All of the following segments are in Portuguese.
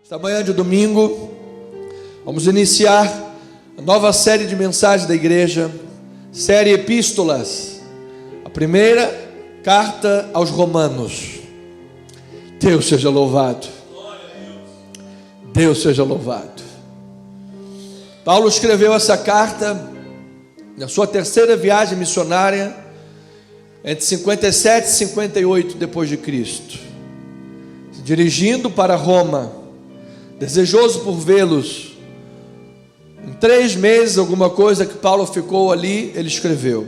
Esta manhã de domingo, vamos iniciar a nova série de mensagens da igreja, série Epístolas, a primeira carta aos Romanos. Deus seja louvado. Deus seja louvado. Paulo escreveu essa carta na sua terceira viagem missionária, entre 57 e 58 depois de Cristo, dirigindo para Roma, desejoso por vê-los. Em 3 meses, alguma coisa que Paulo ficou ali, ele escreveu.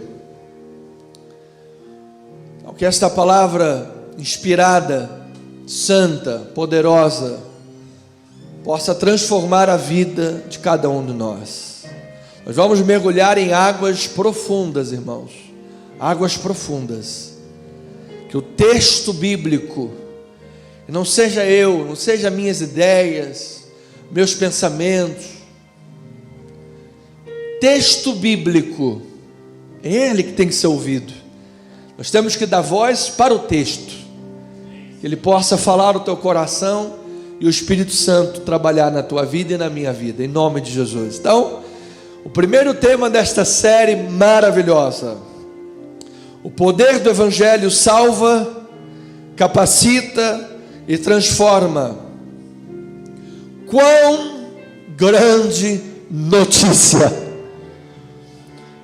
Então, que esta palavra inspirada, santa, poderosa, possa transformar a vida de cada um de nós. Nós vamos mergulhar em águas profundas, irmãos, águas profundas. Que o texto bíblico, não seja eu, não seja minhas ideias, meus pensamentos. Texto bíblico, é ele que tem que ser ouvido. Nós temos que dar voz para o texto, que ele possa falar o teu coração e o Espírito Santo trabalhar na tua vida e na minha vida, em nome de Jesus. Então, o primeiro tema desta série maravilhosa: o poder do Evangelho salva, capacita e transforma. Quão grande notícia!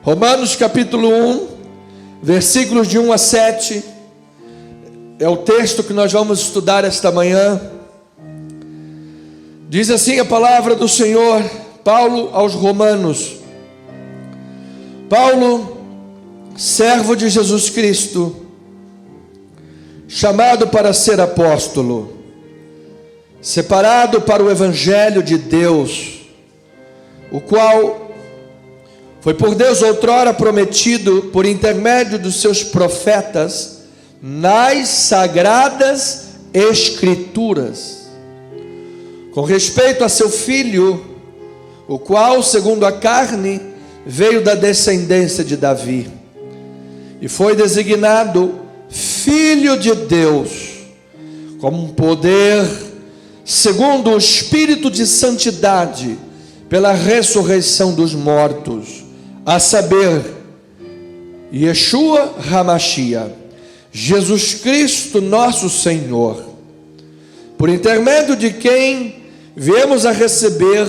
Romanos capítulo 1, versículos de 1 a 7, é o texto que nós vamos estudar esta manhã. Diz assim a palavra do Senhor, Paulo aos Romanos. Paulo, servo de Jesus Cristo, chamado para ser apóstolo, separado para o Evangelho de Deus, o qual foi por Deus outrora prometido por intermédio dos seus profetas nas sagradas Escrituras, com respeito a seu filho, o qual, segundo a carne, veio da descendência de Davi, e foi designado Filho de Deus, como um poder, segundo o Espírito de santidade, pela ressurreição dos mortos, a saber, Yeshua HaMashiach, Jesus Cristo nosso Senhor, por intermédio de quem viemos a receber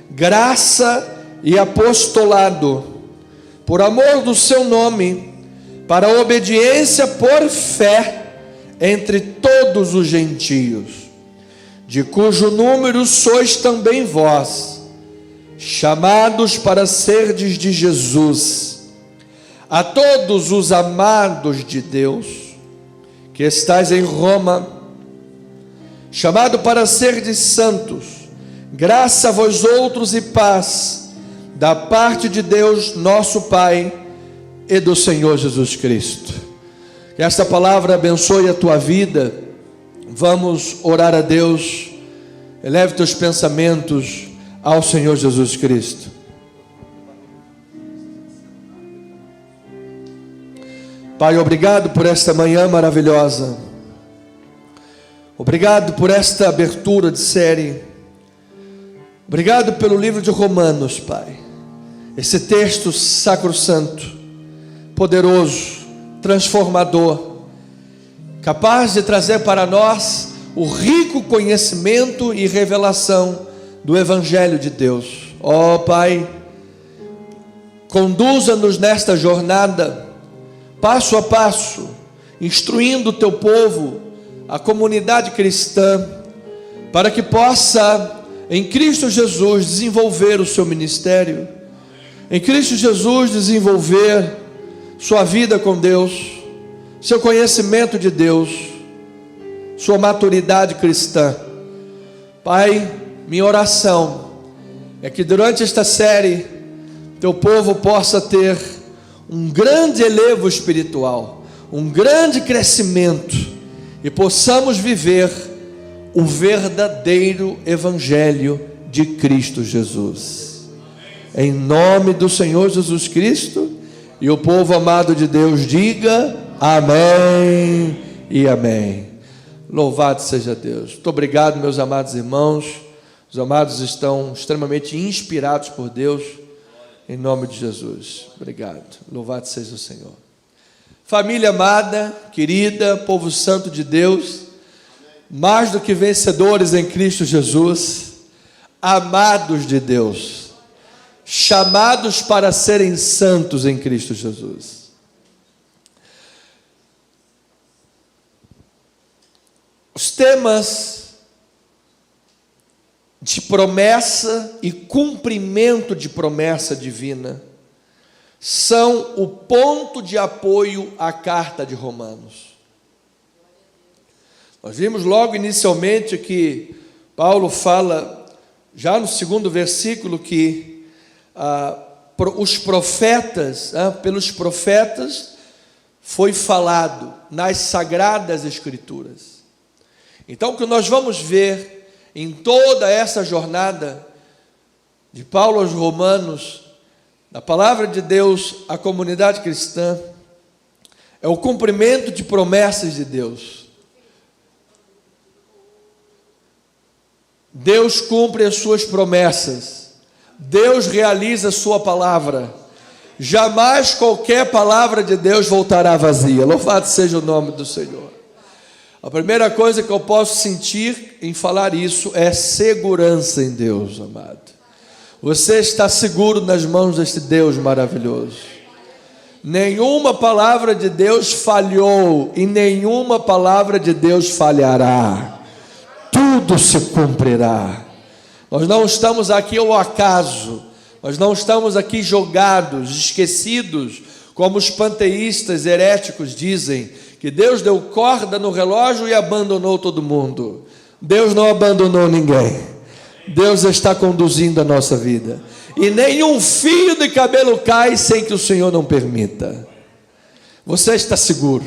graça e apostolado, por amor do seu nome, para a obediência por fé entre todos os gentios, de cujo número sois também vós, chamados para serdes de Jesus. A todos os amados de Deus, que estais em Roma, chamado para serdes santos, graça a vós outros e paz, da parte de Deus nosso Pai e do Senhor Jesus Cristo. Que esta palavra abençoe a tua vida. Vamos orar a Deus. Eleve teus pensamentos ao Senhor Jesus Cristo. Pai, obrigado por esta manhã maravilhosa. Obrigado por esta abertura de série. Obrigado pelo livro de Romanos, Pai. Esse texto sacrosanto, poderoso, transformador, capaz de trazer para nós o rico conhecimento e revelação do Evangelho de Deus. Ó Pai, conduza-nos nesta jornada, passo a passo, instruindo o teu povo, a comunidade cristã, para que possa, em Cristo Jesus, desenvolver o seu ministério, em Cristo Jesus, desenvolver sua vida com Deus, seu conhecimento de Deus, sua maturidade cristã. Pai, minha oração é que durante esta série, teu povo possa ter um grande elevo espiritual, um grande crescimento, e possamos viver o verdadeiro Evangelho de Cristo Jesus. Em nome do Senhor Jesus Cristo, e o povo amado de Deus diga amém e amém. Louvado seja Deus. Muito obrigado, meus amados irmãos. Os amados estão extremamente inspirados por Deus, em nome de Jesus. Obrigado. Louvado seja o Senhor. Família amada, querida, povo santo de Deus, mais do que vencedores em Cristo Jesus, amados de Deus, chamados para serem santos em Cristo Jesus. Os temas de promessa e cumprimento de promessa divina são o ponto de apoio à carta de Romanos. Nós vimos logo inicialmente que Paulo fala, já no segundo versículo, que os profetas, pelos profetas foi falado nas Sagradas Escrituras. Então, o que nós vamos ver em toda essa jornada de Paulo aos Romanos, da palavra de Deus à comunidade cristã, é o cumprimento de promessas de Deus. Deus cumpre as suas promessas, Deus realiza a sua palavra, jamais qualquer palavra de Deus voltará vazia. Louvado seja o nome do Senhor. A primeira coisa que eu posso sentir em falar isso é segurança em Deus, amado. Você está seguro nas mãos deste Deus maravilhoso. Nenhuma palavra de Deus falhou e nenhuma palavra de Deus falhará. Tudo se cumprirá. Nós não estamos aqui ao acaso, nós não estamos aqui jogados, esquecidos, como os panteístas heréticos dizem, que Deus deu corda no relógio e abandonou todo mundo. Deus não abandonou ninguém. Deus está conduzindo a nossa vida. E nenhum fio de cabelo cai sem que o Senhor não permita. Você está seguro.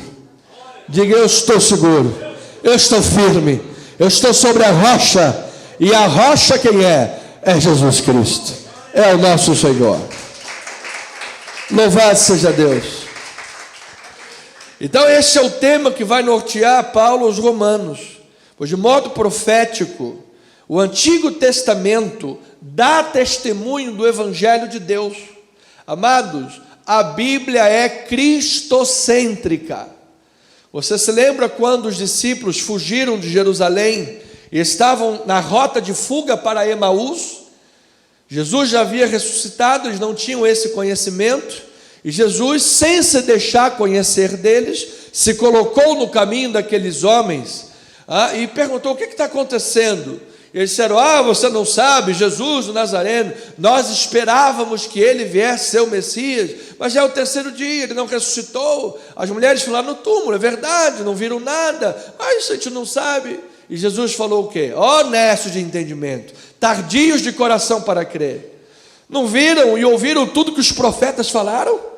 Diga: eu estou seguro. Eu estou firme. Eu estou sobre a rocha. E a rocha quem é? É Jesus Cristo. É o nosso Senhor. Louvado seja Deus. Então esse é o tema que vai nortear Paulo aos Romanos, pois de modo profético, o Antigo Testamento dá testemunho do Evangelho de Deus. Amados, a Bíblia é cristocêntrica. Você se lembra quando os discípulos fugiram de Jerusalém e estavam na rota de fuga para Emaús? Jesus já havia ressuscitado, eles não tinham esse conhecimento. E Jesus, sem se deixar conhecer deles, se colocou no caminho daqueles homens e perguntou: o que está acontecendo? E eles disseram: você não sabe, Jesus o Nazareno, nós esperávamos que ele viesse ser o Messias, mas já é o terceiro dia, ele não ressuscitou. As mulheres foram lá no túmulo, é verdade, não viram nada, mas a gente não sabe. E Jesus falou o quê? Honestos de entendimento, tardios de coração para crer. Não viram e ouviram tudo que os profetas falaram?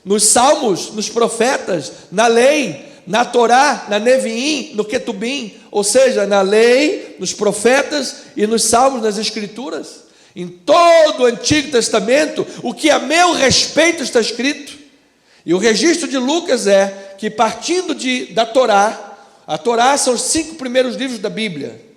Nos salmos, nos profetas, na lei, na Torá, na Neviim, no Ketubim, ou seja, na lei, nos profetas e nos salmos, nas escrituras. Em todo o Antigo Testamento, o que a meu respeito está escrito. E o registro de Lucas é que, partindo da Torá, a Torá são os 5 primeiros livros da Bíblia.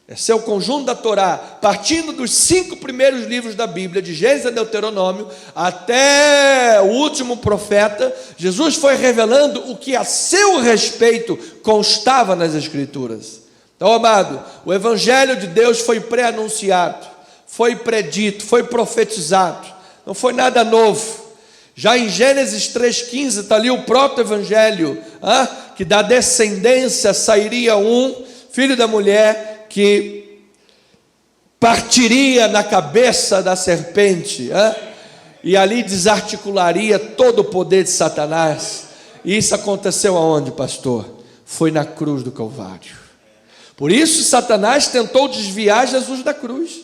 Esse é o conjunto da Torá, partindo dos 5 primeiros livros da Bíblia, de Gênesis a Deuteronômio, até o último profeta. Jesus foi revelando o que a seu respeito constava nas Escrituras. Então, amado, o Evangelho de Deus foi pré-anunciado, foi predito, foi profetizado, não foi nada novo. Já em Gênesis 3,15 está ali o próprio Evangelho, que da descendência sairia um filho da mulher, que partiria na cabeça da serpente, e ali desarticularia todo o poder de Satanás. E isso aconteceu aonde, pastor? Foi na cruz do Calvário. Por isso Satanás tentou desviar Jesus da cruz.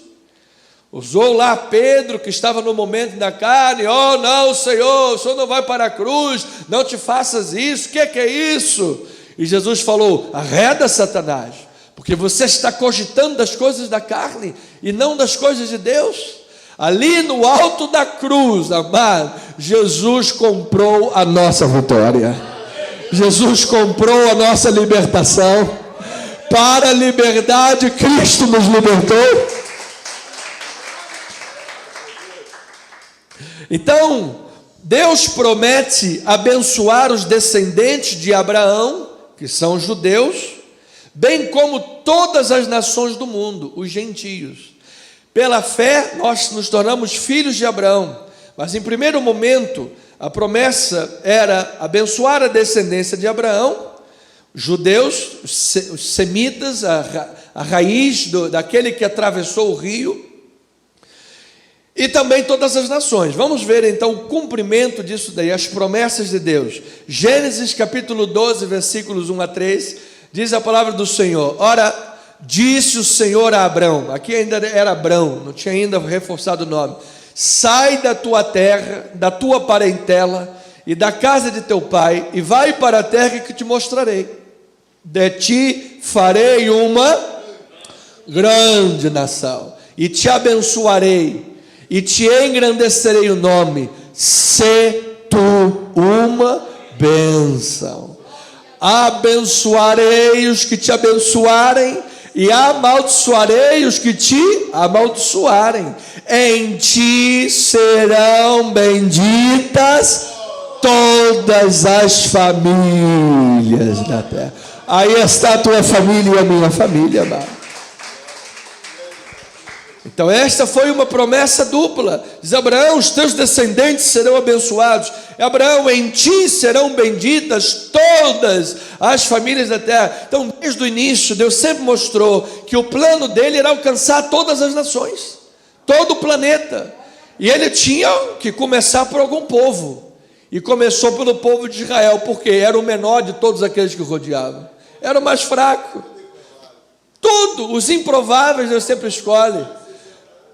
Usou lá Pedro, que estava no momento da carne: não, Senhor, o Senhor não vai para a cruz, não te faças isso, o que é isso? E Jesus falou: arreda, Satanás, porque você está cogitando das coisas da carne e não das coisas de Deus. Ali no alto da cruz, amado, Jesus comprou a nossa vitória. Jesus comprou a nossa libertação. Para a liberdade, Cristo nos libertou. Então, Deus promete abençoar os descendentes de Abraão, que são os judeus, bem como todas as nações do mundo, os gentios. Pela fé, nós nos tornamos filhos de Abraão, mas em primeiro momento, a promessa era abençoar a descendência de Abraão, judeus, os semitas, a raiz daquele que atravessou o rio, e também todas as nações. Vamos ver então o cumprimento disso daí, as promessas de Deus. Gênesis capítulo 12, versículos 1 a 3, diz a palavra do Senhor: ora, disse o Senhor a Abrão, aqui ainda era Abrão, não tinha ainda reforçado o nome: sai da tua terra, da tua parentela e da casa de teu pai, e vai para a terra que te mostrarei. De ti farei uma grande nação, e te abençoarei, e te engrandecerei o nome, se tu uma bênção. Abençoarei os que te abençoarem, e amaldiçoarei os que te amaldiçoarem. Em ti serão benditas todas as famílias da terra. Aí está a tua família e a minha família, amado. Então esta foi uma promessa dupla. Diz Abraão: os teus descendentes serão abençoados. Abraão, em ti serão benditas todas as famílias da terra. Então desde o início Deus sempre mostrou que o plano dele era alcançar todas as nações, todo o planeta. E ele tinha que começar por algum povo. E começou pelo povo de Israel, porque era o menor de todos aqueles que o rodeavam, era o mais fraco. Tudo, os improváveis Deus sempre escolhe.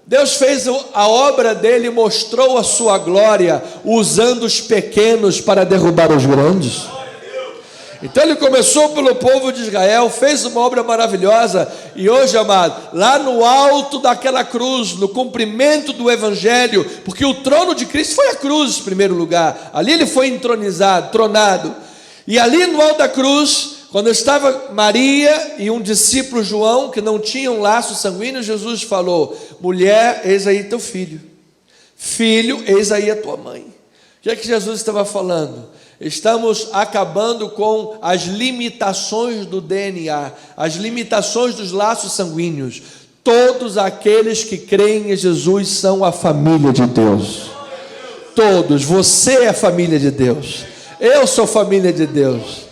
Deus fez a obra dele, mostrou a sua glória, usando os pequenos para derrubar os grandes. Então ele começou pelo povo de Israel, fez uma obra maravilhosa, e hoje, amado, lá no alto daquela cruz, no cumprimento do evangelho, porque o trono de Cristo foi a cruz em primeiro lugar, ali ele foi entronizado, tronado, e ali no alto da cruz, quando estava Maria e um discípulo João, que não tinham laço sanguíneo, Jesus falou: mulher, eis aí teu filho, filho, eis aí a tua mãe. O que é que Jesus estava falando? Estamos acabando com as limitações do DNA, as limitações dos laços sanguíneos. Todos aqueles que creem em Jesus são a família de Deus. Todos, você é a família de Deus, eu sou família de Deus.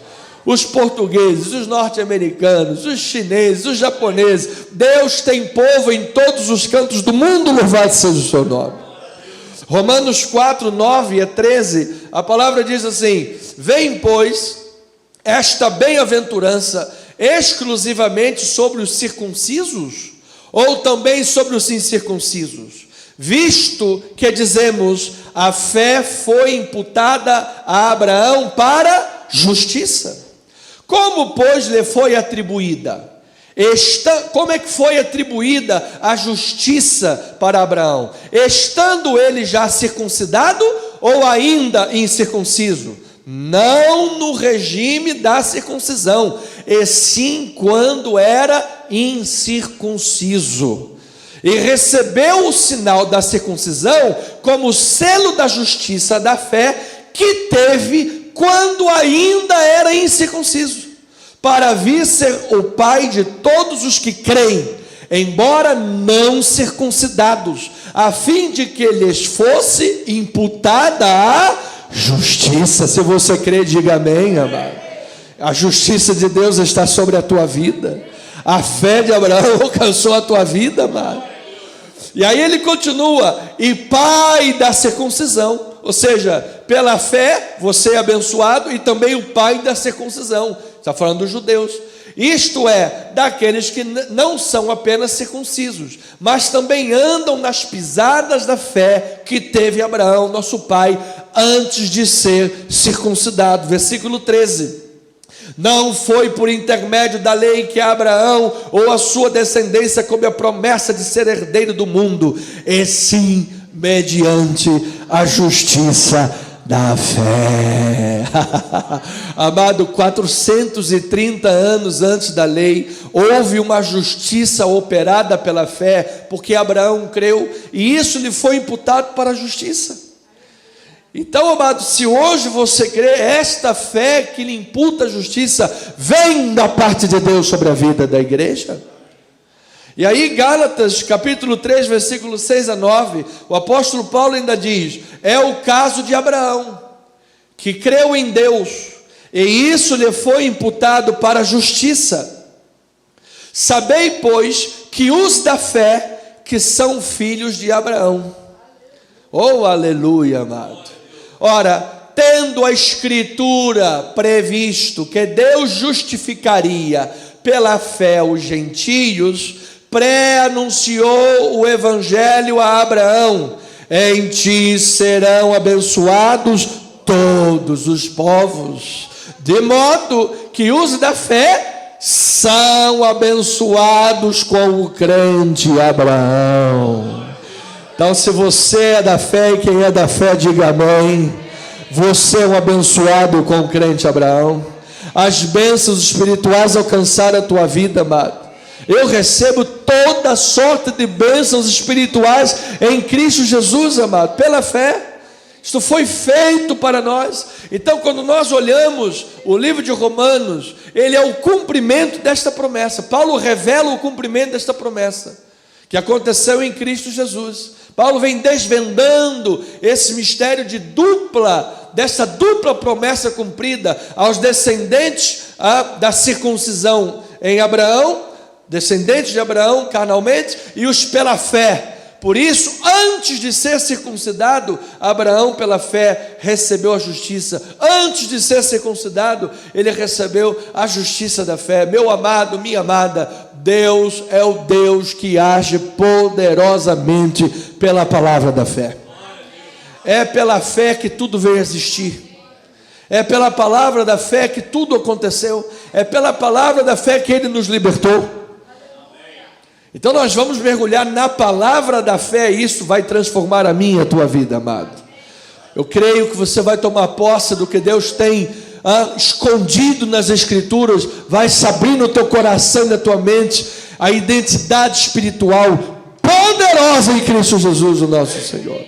Os portugueses, os norte-americanos, os chineses, os japoneses, Deus tem povo em todos os cantos do mundo, louvado seja o seu nome. Romanos 4, 9 a 13, a palavra diz assim: vem, pois, esta bem-aventurança exclusivamente sobre os circuncisos, ou também sobre os incircuncisos? Visto que dizemos, a fé foi imputada a Abraão para justiça. Como, pois, lhe foi atribuída? Como é que foi atribuída a justiça para Abraão? Estando ele já circuncidado ou ainda incircunciso? Não no regime da circuncisão, e sim quando era incircunciso. E recebeu o sinal da circuncisão como selo da justiça da fé que teve quando ainda era incircunciso, para vir ser o pai de todos os que creem, embora não circuncidados, a fim de que lhes fosse imputada a justiça. Se você crê, diga amém, amado. A justiça de Deus está sobre a tua vida. A fé de Abraão alcançou a tua vida, amado. E aí ele continua: e pai da circuncisão. Ou seja, pela fé você é abençoado, e também o pai da circuncisão. Está falando dos judeus. Isto é, daqueles que não são apenas circuncisos, mas também andam nas pisadas da fé que teve Abraão, nosso pai, antes de ser circuncidado. Versículo 13. Não foi por intermédio da lei que Abraão ou a sua descendência coube a promessa de ser herdeiro do mundo, e sim mediante a justiça da fé. Amado, 430 anos antes da lei, houve uma justiça operada pela fé, porque Abraão creu, e isso lhe foi imputado para a justiça. Então, amado, se hoje você crê, esta fé que lhe imputa a justiça, vem da parte de Deus sobre a vida da igreja. E aí, Gálatas, capítulo 3, versículo 6 a 9, o apóstolo Paulo ainda diz: é o caso de Abraão, que creu em Deus, e isso lhe foi imputado para a justiça. Sabei, pois, que os da fé, que são filhos de Abraão. Oh, aleluia, amado. Ora, tendo a Escritura previsto que Deus justificaria pela fé os gentios, pré-anunciou o Evangelho a Abraão: em ti serão abençoados todos os povos, de modo que os da fé são abençoados com o crente Abraão. Então, se você é da fé, e quem é da fé, diga amém. Você é um abençoado com o crente Abraão. As bênçãos espirituais alcançaram a tua vida, amado. Eu recebo toda sorte de bênçãos espirituais em Cristo Jesus, amado, pela fé. Isto foi feito para nós. Então, quando nós olhamos o livro de Romanos, ele é o cumprimento desta promessa. Paulo revela o cumprimento desta promessa que aconteceu em Cristo Jesus. Paulo vem desvendando esse mistério dessa dupla promessa cumprida aos descendentes da circuncisão em Abraão, descendentes de Abraão carnalmente, e os pela fé. Por isso, antes de ser circuncidado, Abraão pela fé recebeu a justiça. Antes de ser circuncidado, ele recebeu a justiça da fé. Meu amado, minha amada, Deus é o Deus que age poderosamente pela palavra da fé. É pela fé que tudo veio a existir. É pela palavra da fé que tudo aconteceu. É pela palavra da fé que Ele nos libertou. Então nós vamos mergulhar na palavra da fé, e isso vai transformar a minha e a tua vida, amado. Eu creio que você vai tomar posse do que Deus tem escondido nas Escrituras, vai saber no teu coração e na tua mente a identidade espiritual poderosa em Cristo Jesus, o nosso Senhor.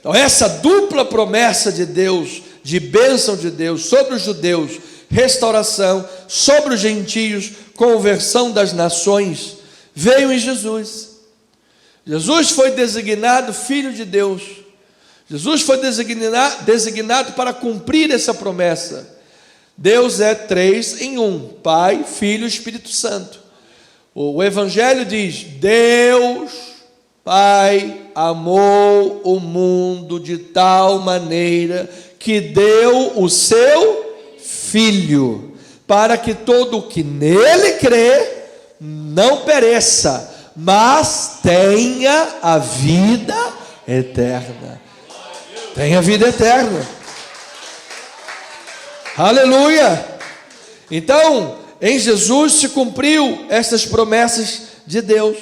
Então essa dupla promessa de Deus, de bênção de Deus sobre os judeus, restauração, sobre os gentios, conversão das nações, veio em Jesus. Jesus foi designado Filho de Deus. Jesus foi designado para cumprir essa promessa. Deus é 3 em 1, Pai, Filho e Espírito Santo. O Evangelho diz: Deus, Pai, amou o mundo de tal maneira que deu o seu Filho, para que todo o que nele crê não pereça, mas tenha a vida eterna. Tenha a vida eterna. Aleluia! Então, em Jesus se cumpriu essas promessas de Deus.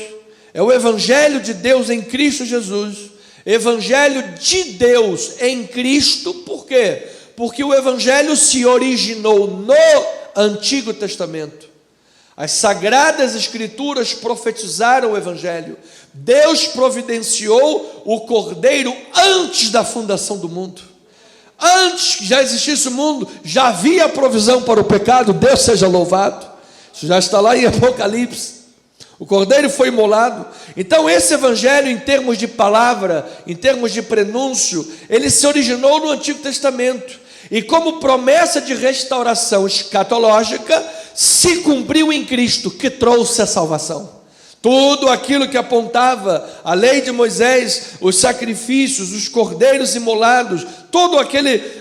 É o Evangelho de Deus em Cristo Jesus. Evangelho de Deus em Cristo. Por quê? Porque o Evangelho se originou no Antigo Testamento. As Sagradas Escrituras profetizaram o Evangelho. Deus providenciou o Cordeiro antes da fundação do mundo. Antes que já existisse o mundo, já havia provisão para o pecado. Deus seja louvado. Isso já está lá em Apocalipse. O Cordeiro foi imolado. Então esse Evangelho, em termos de palavra, em termos de prenúncio, ele se originou no Antigo Testamento. E como promessa de restauração escatológica, se cumpriu em Cristo, que trouxe a salvação. Tudo aquilo que apontava a lei de Moisés, os sacrifícios, os cordeiros imolados,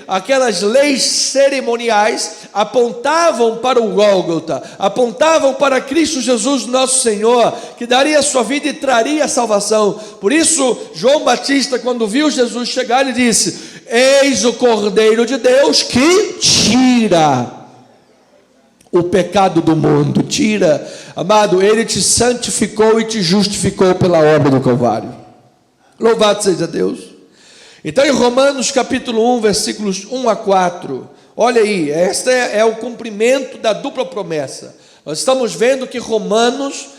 aquelas leis cerimoniais apontavam para o Gólgota, apontavam para Cristo Jesus, nosso Senhor, que daria a sua vida e traria a salvação. Por isso, João Batista, quando viu Jesus chegar, ele disse: eis o Cordeiro de Deus que tira o pecado do mundo. Tira, amado, Ele te santificou e te justificou pela obra do Calvário. Louvado seja Deus. Então, em Romanos capítulo 1, versículos 1 a 4, olha aí, este é o cumprimento da dupla promessa. Nós estamos vendo que Romanos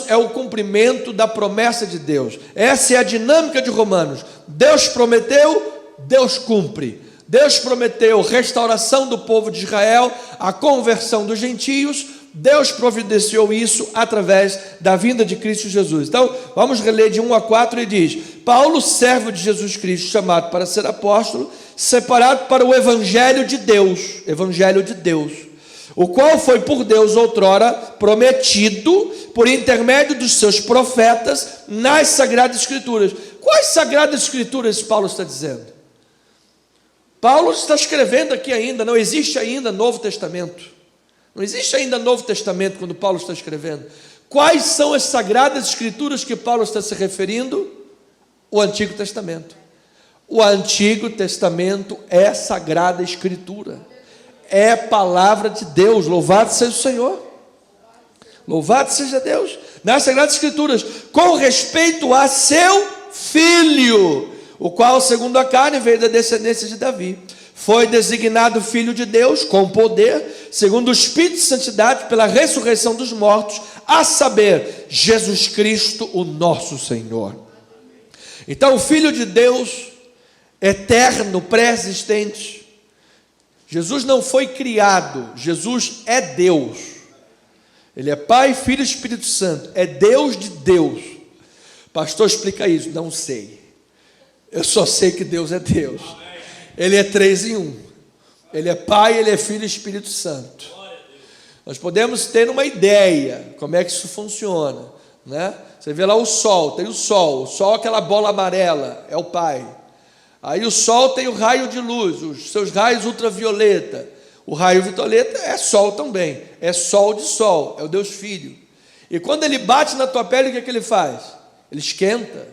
é o cumprimento da promessa de Deus. Essa é a dinâmica de Romanos. Deus prometeu, Deus cumpre. Deus prometeu restauração do povo de Israel, a conversão dos gentios. Deus providenciou isso através da vinda de Cristo Jesus. Então, vamos reler de 1 a 4 e diz: Paulo, servo de Jesus Cristo, chamado para ser apóstolo, separado para o evangelho de Deus, o qual foi por Deus outrora prometido por intermédio dos seus profetas nas Sagradas Escrituras. Quais Sagradas Escrituras Paulo está dizendo? Paulo está escrevendo aqui ainda, não existe ainda Novo Testamento. Não existe ainda Novo Testamento quando Paulo está escrevendo. Quais são as Sagradas Escrituras que Paulo está se referindo? O Antigo Testamento. O Antigo Testamento é Sagrada Escritura. É palavra de Deus. Louvado seja o Senhor. Louvado seja Deus. Nas Sagradas Escrituras, com respeito a seu filho, o qual, segundo a carne, veio da descendência de Davi. Foi designado Filho de Deus com poder, segundo o Espírito de Santidade, pela ressurreição dos mortos, a saber, Jesus Cristo, o nosso Senhor. Então, o Filho de Deus, eterno, pré-existente. Jesus não foi criado, Jesus é Deus. Ele é Pai, Filho e Espírito Santo, é Deus de Deus. Pastor, explica isso. Não sei. Eu só sei que Deus é Deus. Ele é 3 em 1. Ele é Pai, Ele é Filho e Espírito Santo. Nós podemos ter uma ideia como é que isso funciona, né? Você vê lá o Sol, tem o Sol é aquela bola amarela, é o Pai. Aí o Sol tem o raio de luz, os seus raios ultravioleta. O raio violeta é Sol também, é Sol de Sol, é o Deus Filho. E quando ele bate na tua pele, o que é que ele faz? Ele esquenta.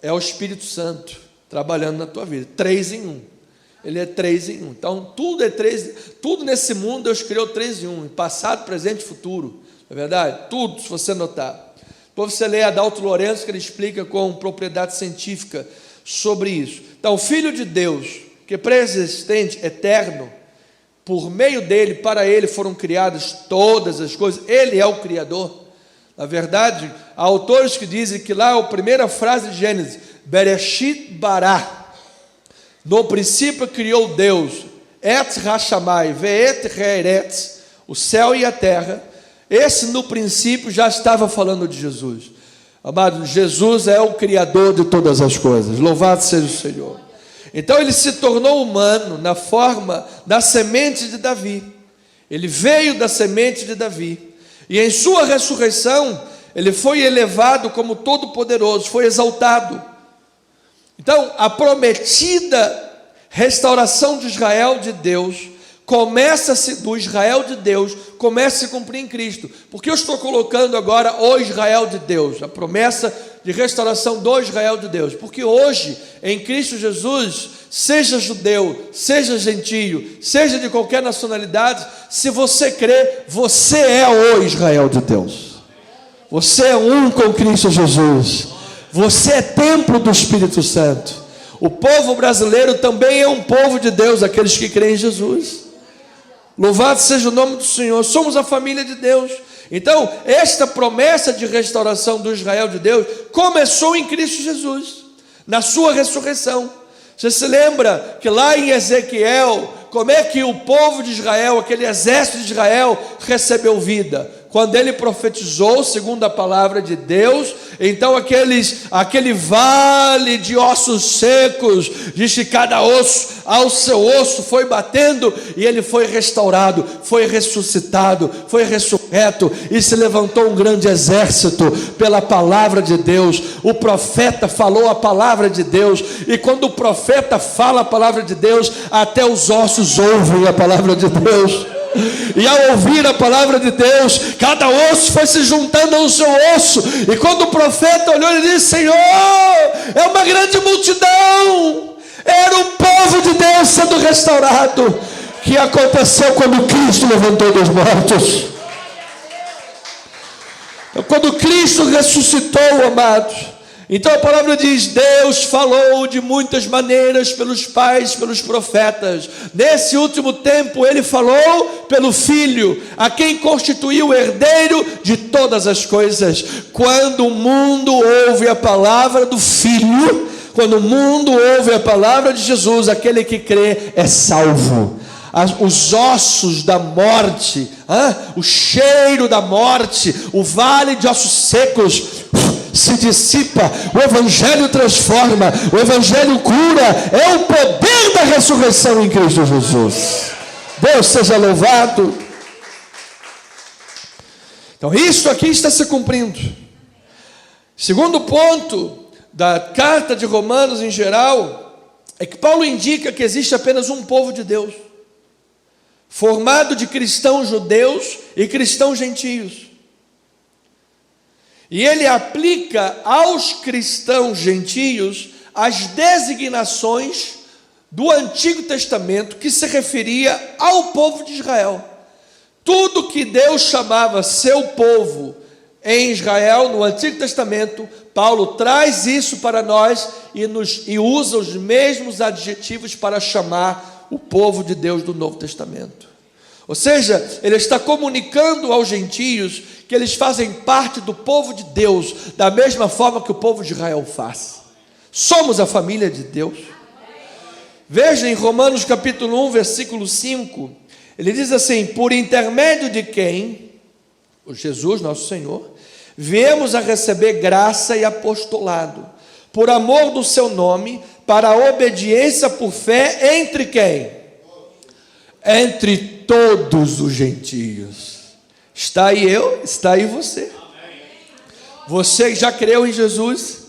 É o Espírito Santo trabalhando na tua vida, 3 em 1. Ele é 3 em 1. Então tudo é 3, tudo nesse mundo Deus criou 3 em 1, em passado, presente e futuro. Não é verdade? Tudo, se você notar. Depois você lê Adalto Lourenço, que ele explica com propriedade científica sobre isso. Então, o Filho de Deus, que é pré-existente, eterno, por meio dele, para ele foram criadas todas as coisas. Ele é o Criador. Na verdade, há autores que dizem que lá a primeira frase de Gênesis, Bereshit bara, no princípio criou Deus, et hashamai, ve'et re'eretz, o céu e a terra. Esse no princípio já estava falando de Jesus. Amado, Jesus é o Criador de todas as coisas, louvado seja o Senhor. Então ele se tornou humano na forma da semente de Davi. Ele veio da semente de Davi, e em sua ressurreição ele foi elevado como todo-poderoso, foi exaltado. Então, a prometida restauração de Israel de Deus começa a se cumprir em Cristo. Porque eu estou colocando agora o Israel de Deus, a promessa de restauração do Israel de Deus. Porque hoje, em Cristo Jesus, seja judeu, seja gentio, seja de qualquer nacionalidade, se você crê, você é o Israel de Deus. Você é um com Cristo Jesus. Você é templo do Espírito Santo. O povo brasileiro também é um povo de Deus, aqueles que creem em Jesus. Louvado seja o nome do Senhor. Somos a família de Deus. Então, esta promessa de restauração do Israel de Deus começou em Cristo Jesus, na sua ressurreição. Você se lembra que lá em Ezequiel, como é que o povo de Israel, aquele exército de Israel, recebeu vida? Quando ele profetizou, segundo a palavra de Deus, então aquele vale de ossos secos, diz que cada osso ao seu osso foi batendo, e ele foi restaurado, foi ressuscitado, foi ressurreto, e se levantou um grande exército pela palavra de Deus. O profeta falou a palavra de Deus, e quando o profeta fala a palavra de Deus, até os ossos ouvem a palavra de Deus. E ao ouvir a palavra de Deus, cada osso foi se juntando ao seu osso. E quando o profeta olhou, ele disse: Senhor, é uma grande multidão. Era o povo de Deus sendo restaurado, que aconteceu quando Cristo levantou dos mortos. Quando Cristo ressuscitou, amados, Então a palavra diz: Deus falou de muitas maneiras pelos pais, pelos profetas. Nesse último tempo ele falou pelo Filho, a quem constituiu o herdeiro de todas as coisas. Quando o mundo ouve a palavra do Filho, quando o mundo ouve a palavra de Jesus, aquele que crê é salvo. Os ossos da morte, o cheiro da morte, o vale de ossos secos se dissipa, o Evangelho transforma, o Evangelho cura, é o poder da ressurreição em Cristo Jesus. Deus seja louvado. Então isso aqui está se cumprindo. Segundo ponto da carta de Romanos em geral, é que Paulo indica que existe apenas um povo de Deus, formado de cristãos judeus e cristãos gentios. E ele aplica aos cristãos gentios as designações do Antigo Testamento que se referia ao povo de Israel. Tudo que Deus chamava seu povo em Israel, no Antigo Testamento, Paulo traz isso para nós e usa os mesmos adjetivos para chamar o povo de Deus do Novo Testamento. Ou seja, ele está comunicando aos gentios que eles fazem parte do povo de Deus, da mesma forma que o povo de Israel faz. Somos a família de Deus. Veja em Romanos capítulo 1, versículo 5, ele diz assim: por intermédio de quem, o Jesus, nosso Senhor, viemos a receber graça e apostolado, por amor do seu nome, para a obediência por fé entre quem? Entre todos os gentios. Está aí eu, está aí você. Você já creu em Jesus?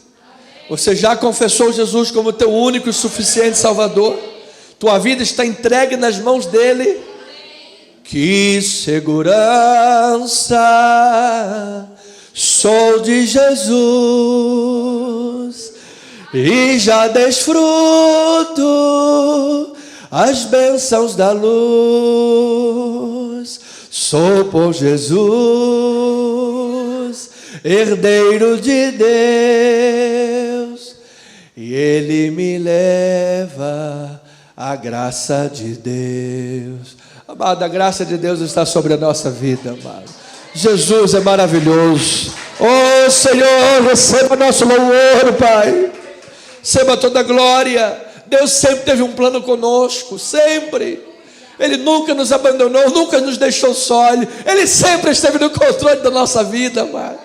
Você já confessou Jesus como teu único e suficiente Salvador? Tua vida está entregue nas mãos dele? Que segurança sou de Jesus e já desfruto as bênçãos da luz. Sou por Jesus herdeiro de Deus, e ele me leva à graça de Deus. Amado, a graça de Deus está sobre a nossa vida, amado. Jesus é maravilhoso. Oh Senhor, receba nosso louvor, Pai. Receba toda a glória. Deus sempre teve um plano conosco, sempre. Ele nunca nos abandonou, nunca nos deixou só. Ele sempre esteve no controle da nossa vida, amado.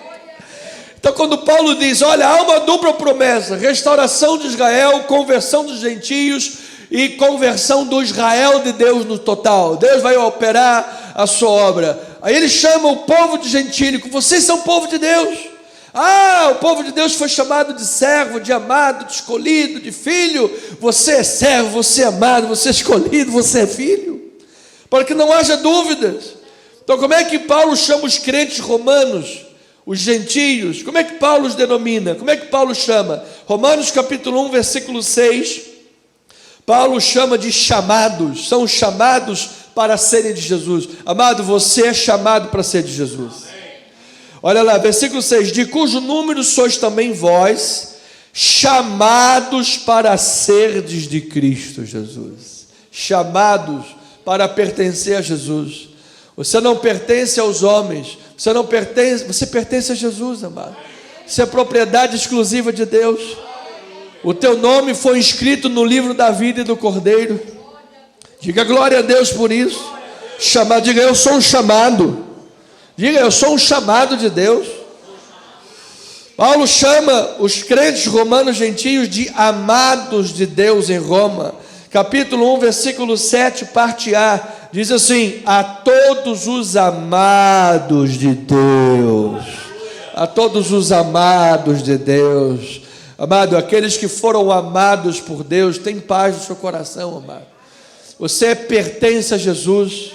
Então quando Paulo diz, olha, há uma dupla promessa: restauração de Israel, conversão dos gentios e conversão do Israel de Deus no total. Deus vai operar a sua obra. Aí ele chama o povo de gentílico: vocês são povo de Deus. O povo de Deus foi chamado de servo, de amado, de escolhido, de filho. Você é servo, você é amado, você é escolhido, você é filho, para que não haja dúvidas. Então como é que Paulo chama os crentes romanos, os gentios? Como é que Paulo os denomina? Como é que Paulo chama? Romanos capítulo 1, versículo 6, Paulo chama de chamados. São chamados para serem de Jesus. Amado, você é chamado para ser de Jesus. Olha lá, versículo 6, de cujo número sois também vós, chamados para serdes de Cristo Jesus. Chamados para pertencer a Jesus. Você não pertence aos homens, você pertence a Jesus, amado. Você é propriedade exclusiva de Deus. O teu nome foi inscrito no livro da vida e do Cordeiro. Diga glória a Deus por isso. Diga, eu sou um chamado. Diga, eu sou um chamado de Deus. Paulo chama os crentes romanos gentios de amados de Deus em Roma. Capítulo 1, versículo 7, parte A, diz assim: a todos os amados de Deus. A todos os amados de Deus. Amado, aqueles que foram amados por Deus, tem paz no seu coração, amado. Você pertence a Jesus.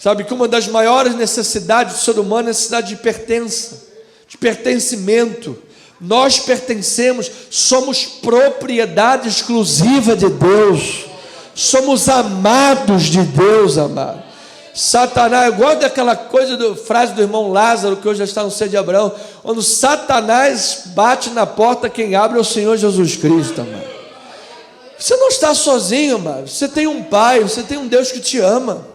Sabe que uma das maiores necessidades do ser humano é a necessidade de pertença, de pertencimento. Nós pertencemos, somos propriedade exclusiva de Deus, somos amados de Deus, amado. Satanás, eu gosto daquela frase do irmão Lázaro, que hoje já está no seio de Abraão, quando Satanás bate na porta, quem abre é o Senhor Jesus Cristo, amado. Você não está sozinho, amado. Você tem um Pai, você tem um Deus que te ama.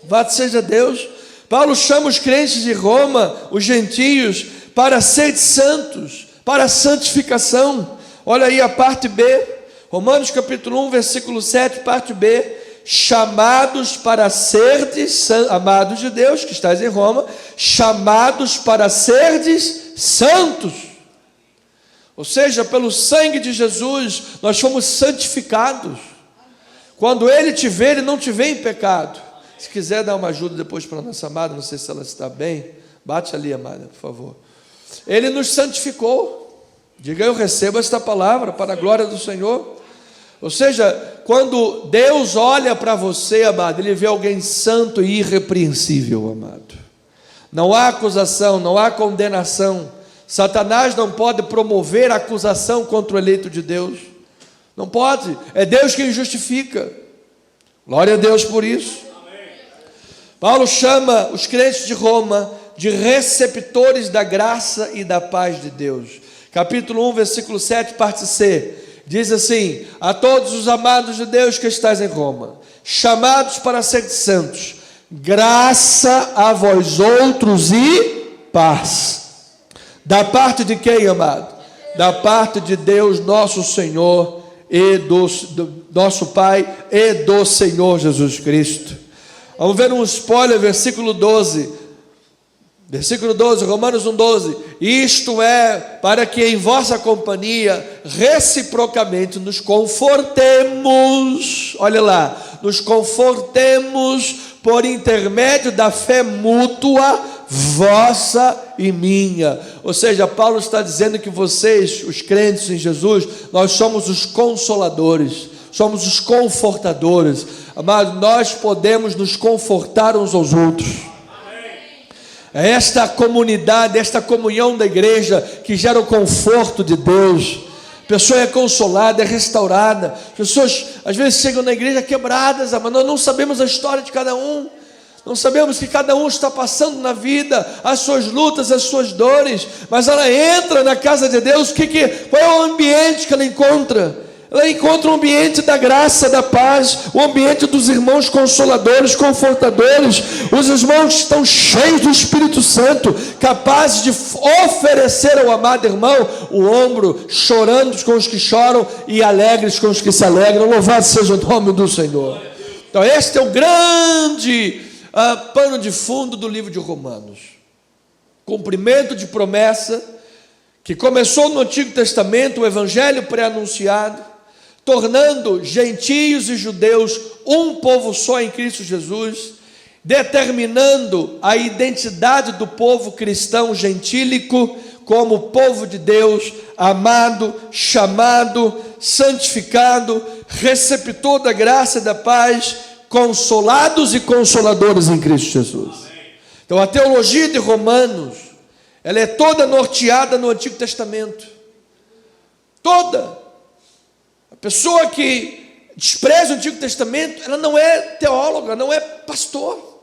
Louvado seja Deus. Paulo chama os crentes de Roma, os gentios, para ser santos, para a santificação. Olha aí a parte B, Romanos capítulo 1, versículo 7, parte B. Chamados para serdes, amados de Deus, que estáis em Roma, chamados para serdes santos. Ou seja, pelo sangue de Jesus, nós fomos santificados. Quando Ele te vê, Ele não te vê em pecado. Se quiser dar uma ajuda depois para a nossa amada, não sei se ela está bem, bate ali, amada, por favor. Ele nos santificou. Diga, eu recebo esta palavra para a glória do Senhor. Ou seja, quando Deus olha para você, amado, Ele vê alguém santo e irrepreensível, amado. Não há acusação, não há condenação. Satanás não pode promover acusação contra o eleito de Deus. Não pode, é Deus quem justifica. Glória a Deus por isso. Amém. Paulo chama os crentes de Roma de receptores da graça e da paz de Deus. Capítulo 1, versículo 7, parte C. Diz assim: a todos os amados de Deus que estáis em Roma, chamados para ser santos, graça a vós outros e paz. Da parte de quem, amado? Da parte de Deus nosso Senhor e do nosso Pai e do Senhor Jesus Cristo. Vamos ver um spoiler, versículo 12. Versículo 12, Romanos 1,12. Isto é, para que em vossa companhia reciprocamente nos confortemos, olha lá, nos confortemos por intermédio da fé mútua, vossa e minha. Ou seja, Paulo está dizendo que vocês, os crentes em Jesus, nós somos os consoladores, somos os confortadores. Amados, nós podemos nos confortar uns aos outros. É esta comunidade, esta comunhão da igreja que gera o conforto de Deus. A pessoa é consolada, é restaurada. As pessoas às vezes chegam na igreja quebradas, mas nós não sabemos a história de cada um. Não sabemos que cada um está passando na vida, as suas lutas, as suas dores. Mas ela entra na casa de Deus, qual é o ambiente que ela encontra? Ela encontra o ambiente da graça, da paz, o ambiente dos irmãos consoladores, confortadores, os irmãos que estão cheios do Espírito Santo, capazes de oferecer ao amado irmão o ombro, chorando com os que choram e alegres com os que se alegram. Louvado seja o nome do Senhor. Então este é o grande pano de fundo do livro de Romanos. Cumprimento de promessa que começou no Antigo Testamento, o evangelho pré-anunciado, tornando gentios e judeus um povo só em Cristo Jesus, determinando a identidade do povo cristão gentílico como povo de Deus, amado, chamado, santificado, receptor da graça e da paz, consolados e consoladores em Cristo Jesus. Então a teologia de Romanos, ela é toda norteada no Antigo Testamento. Toda. A pessoa que despreza o Antigo Testamento, ela não é teóloga, não é pastor.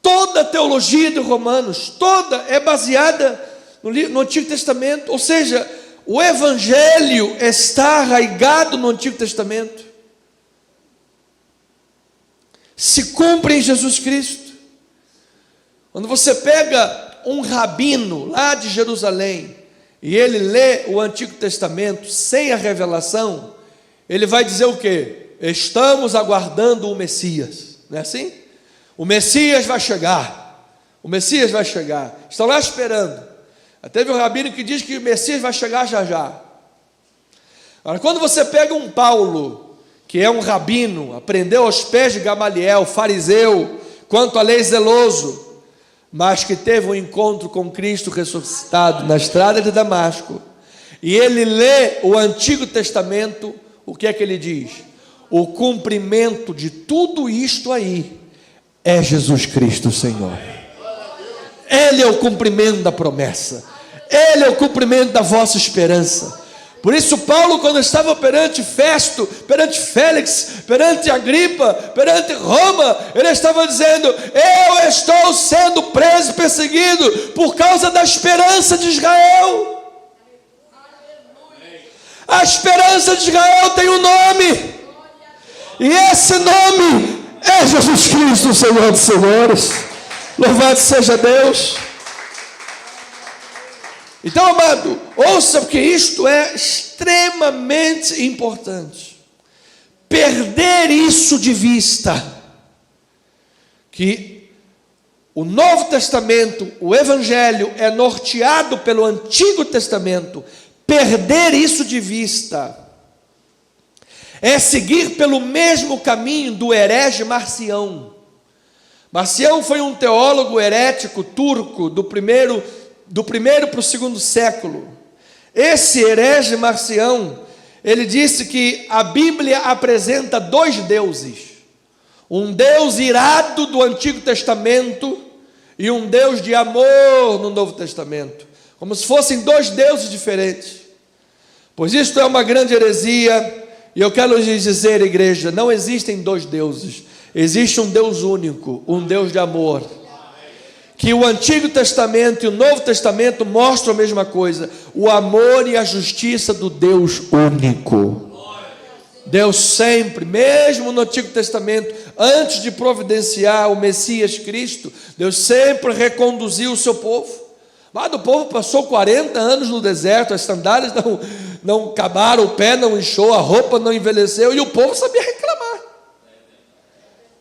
Toda a teologia de Romanos, toda é baseada no Antigo Testamento. Ou seja, o Evangelho está arraigado no Antigo Testamento. Se cumpre em Jesus Cristo. Quando você pega um rabino lá de Jerusalém e ele lê o Antigo Testamento sem a revelação, ele vai dizer o quê? Estamos aguardando o Messias, não é assim? O Messias vai chegar, o Messias vai chegar, estão lá esperando. Teve um rabino que diz que o Messias vai chegar já já. Agora, quando você pega um Paulo, que é um rabino, aprendeu aos pés de Gamaliel, fariseu, quanto à lei zeloso, mas que teve um encontro com Cristo ressuscitado na estrada de Damasco, e ele lê o Antigo Testamento, o que é que ele diz? O cumprimento de tudo isto aí é Jesus Cristo, Senhor. Ele é o cumprimento da promessa, Ele é o cumprimento da vossa esperança. Por isso Paulo, quando estava perante Festo, perante Félix, perante Agripa, perante Roma, ele estava dizendo: eu estou sendo preso, perseguido, por causa da esperança de Israel. A esperança de Israel tem um nome, e esse nome é Jesus Cristo, Senhor dos Senhores. Louvado seja Deus. Então, amado, ouça, porque isto é extremamente importante. Perder isso de vista, que o Novo Testamento, o Evangelho é norteado pelo Antigo Testamento. Perder isso de vista é seguir pelo mesmo caminho do herege Marcião. Marcião foi um teólogo herético turco do primeiro para o segundo século. Esse herege Marcião, ele disse que a Bíblia apresenta dois deuses: um Deus irado do Antigo Testamento e um Deus de amor no Novo Testamento, como se fossem dois deuses diferentes. Pois isto é uma grande heresia, e eu quero lhes dizer, igreja, não existem dois deuses, existe um Deus único, um Deus de amor. Que o Antigo Testamento e o Novo Testamento mostram a mesma coisa: o amor e a justiça do Deus único. Deus sempre, mesmo no Antigo Testamento, antes de providenciar o Messias Cristo, Deus sempre reconduziu o seu povo. Mas o povo passou 40 anos no deserto, as sandálias não acabaram, o pé não inchou, a roupa não envelheceu, e o povo sabia reclamar.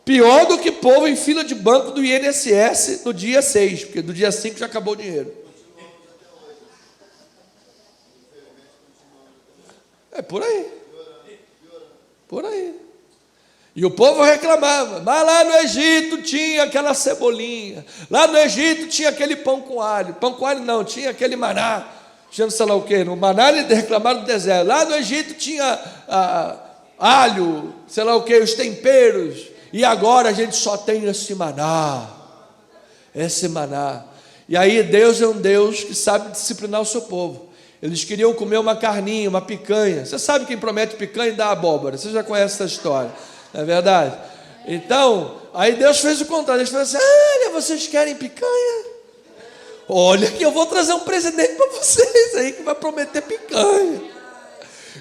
Pior do que povo em fila de banco do INSS no dia 6, porque do dia 5 já acabou o dinheiro. É por aí. Por aí. E o povo reclamava: mas lá no Egito tinha aquela cebolinha, lá no Egito tinha aquele pão com alho não, tinha aquele maná, tinha não sei lá o que, no maná eles reclamaram do deserto, lá no Egito tinha alho, sei lá o que, os temperos. E agora a gente só tem esse maná. E aí Deus é um Deus que sabe disciplinar o seu povo. Eles queriam comer uma carninha, uma picanha. Você sabe quem promete picanha e dá abóbora. Você já conhece essa história, não é verdade? Então, aí Deus fez o contrário. Ele falou assim: olha, vocês querem picanha? Olha que eu vou trazer um presente para vocês aí que vai prometer picanha.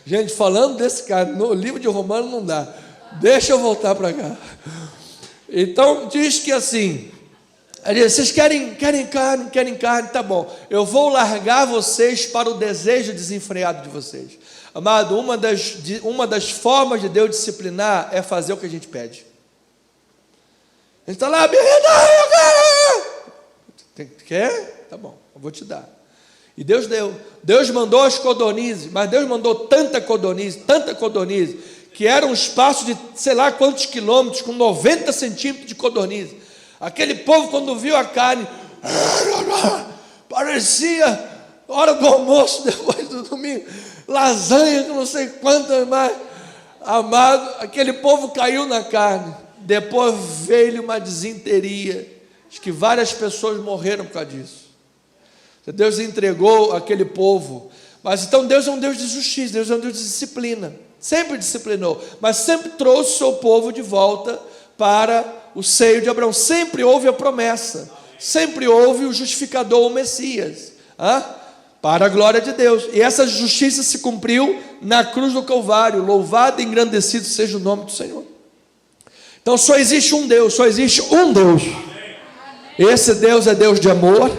Gente, falando desse cara, no livro de Romanos não dá. Deixa eu voltar para cá. Então diz que assim: vocês querem carne, tá bom, eu vou largar vocês para o desejo desenfreado de vocês. Amado, uma das formas de Deus disciplinar é fazer o que a gente pede. A gente está lá: quer? Tá bom, eu vou te dar. E Deus deu. Deus mandou as codornizes, mas Deus mandou tanta codornize, que era um espaço de sei lá quantos quilômetros, com 90 centímetros de codorniz. Aquele povo, quando viu a carne, parecia hora do almoço, depois do domingo, lasanha, não sei quantas mais. Amado, aquele povo caiu na carne. Depois veio uma desinteria. Acho que várias pessoas morreram por causa disso. Deus entregou aquele povo. Mas então Deus é um Deus de justiça, Deus é um Deus de disciplina. Sempre disciplinou, mas sempre trouxe o seu povo de volta para o seio de Abraão. Sempre houve a promessa, sempre houve o justificador, o Messias, para a glória de Deus. E essa justiça se cumpriu na cruz do Calvário. Louvado e engrandecido seja o nome do Senhor. Então só existe um Deus, Esse Deus é Deus de amor,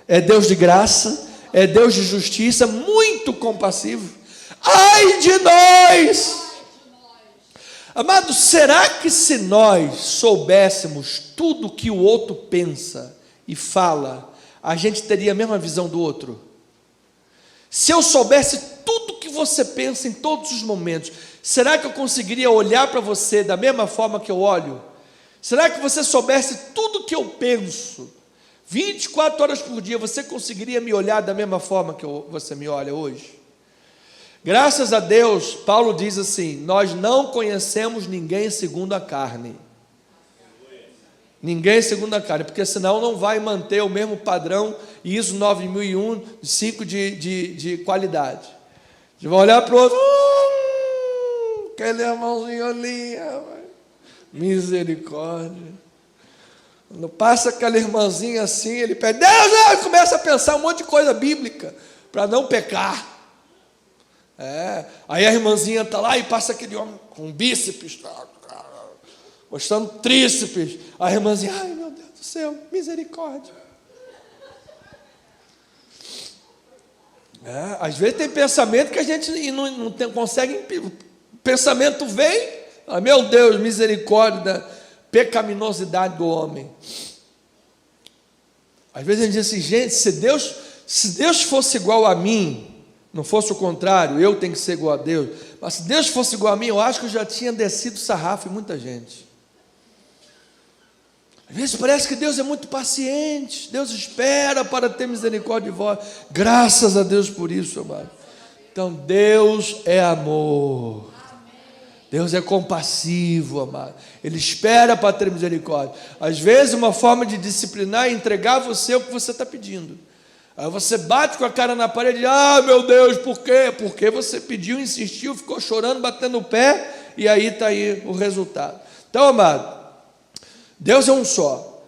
é Deus de graça, é Deus de justiça, muito compassivo. Ai de nós! Amado, será que se nós soubéssemos tudo que o outro pensa e fala, a gente teria a mesma visão do outro? Se eu soubesse tudo que você pensa em todos os momentos, será que eu conseguiria olhar para você da mesma forma que eu olho? Será que você soubesse tudo que eu penso, 24 horas por dia, você conseguiria me olhar da mesma forma que você me olha hoje? Graças a Deus, Paulo diz assim: nós não conhecemos ninguém segundo a carne. Ninguém segundo a carne, porque senão não vai manter o mesmo padrão ISO 9001, 5 de qualidade. A gente vai olhar para o outro, aquele irmãozinho ali, misericórdia. Quando passa aquela irmãzinha assim, ele pede, Deus, começa a pensar um monte de coisa bíblica, para não pecar. Aí a irmãzinha está lá e passa aquele homem com bíceps, mostrando tríceps. A irmãzinha, ai meu Deus do céu, misericórdia. Às vezes tem pensamento que a gente não consegue. O pensamento vem, meu Deus, misericórdia da pecaminosidade do homem. Às vezes a gente diz assim, gente, se Deus fosse igual a mim, não fosse o contrário, eu tenho que ser igual a Deus, mas se Deus fosse igual a mim, eu acho que eu já tinha descido sarrafo em muita gente. Às vezes parece que Deus é muito paciente, Deus espera para ter misericórdia de vós. Graças a Deus por isso, amado. Então Deus é amor, Deus é compassivo, amado. Ele espera para ter misericórdia. Às vezes uma forma de disciplinar é entregar a você o que você está pedindo. Aí você bate com a cara na parede, meu Deus, por quê? Porque você pediu, insistiu, ficou chorando, batendo o pé, e aí está aí o resultado. Então, amado, Deus é um só.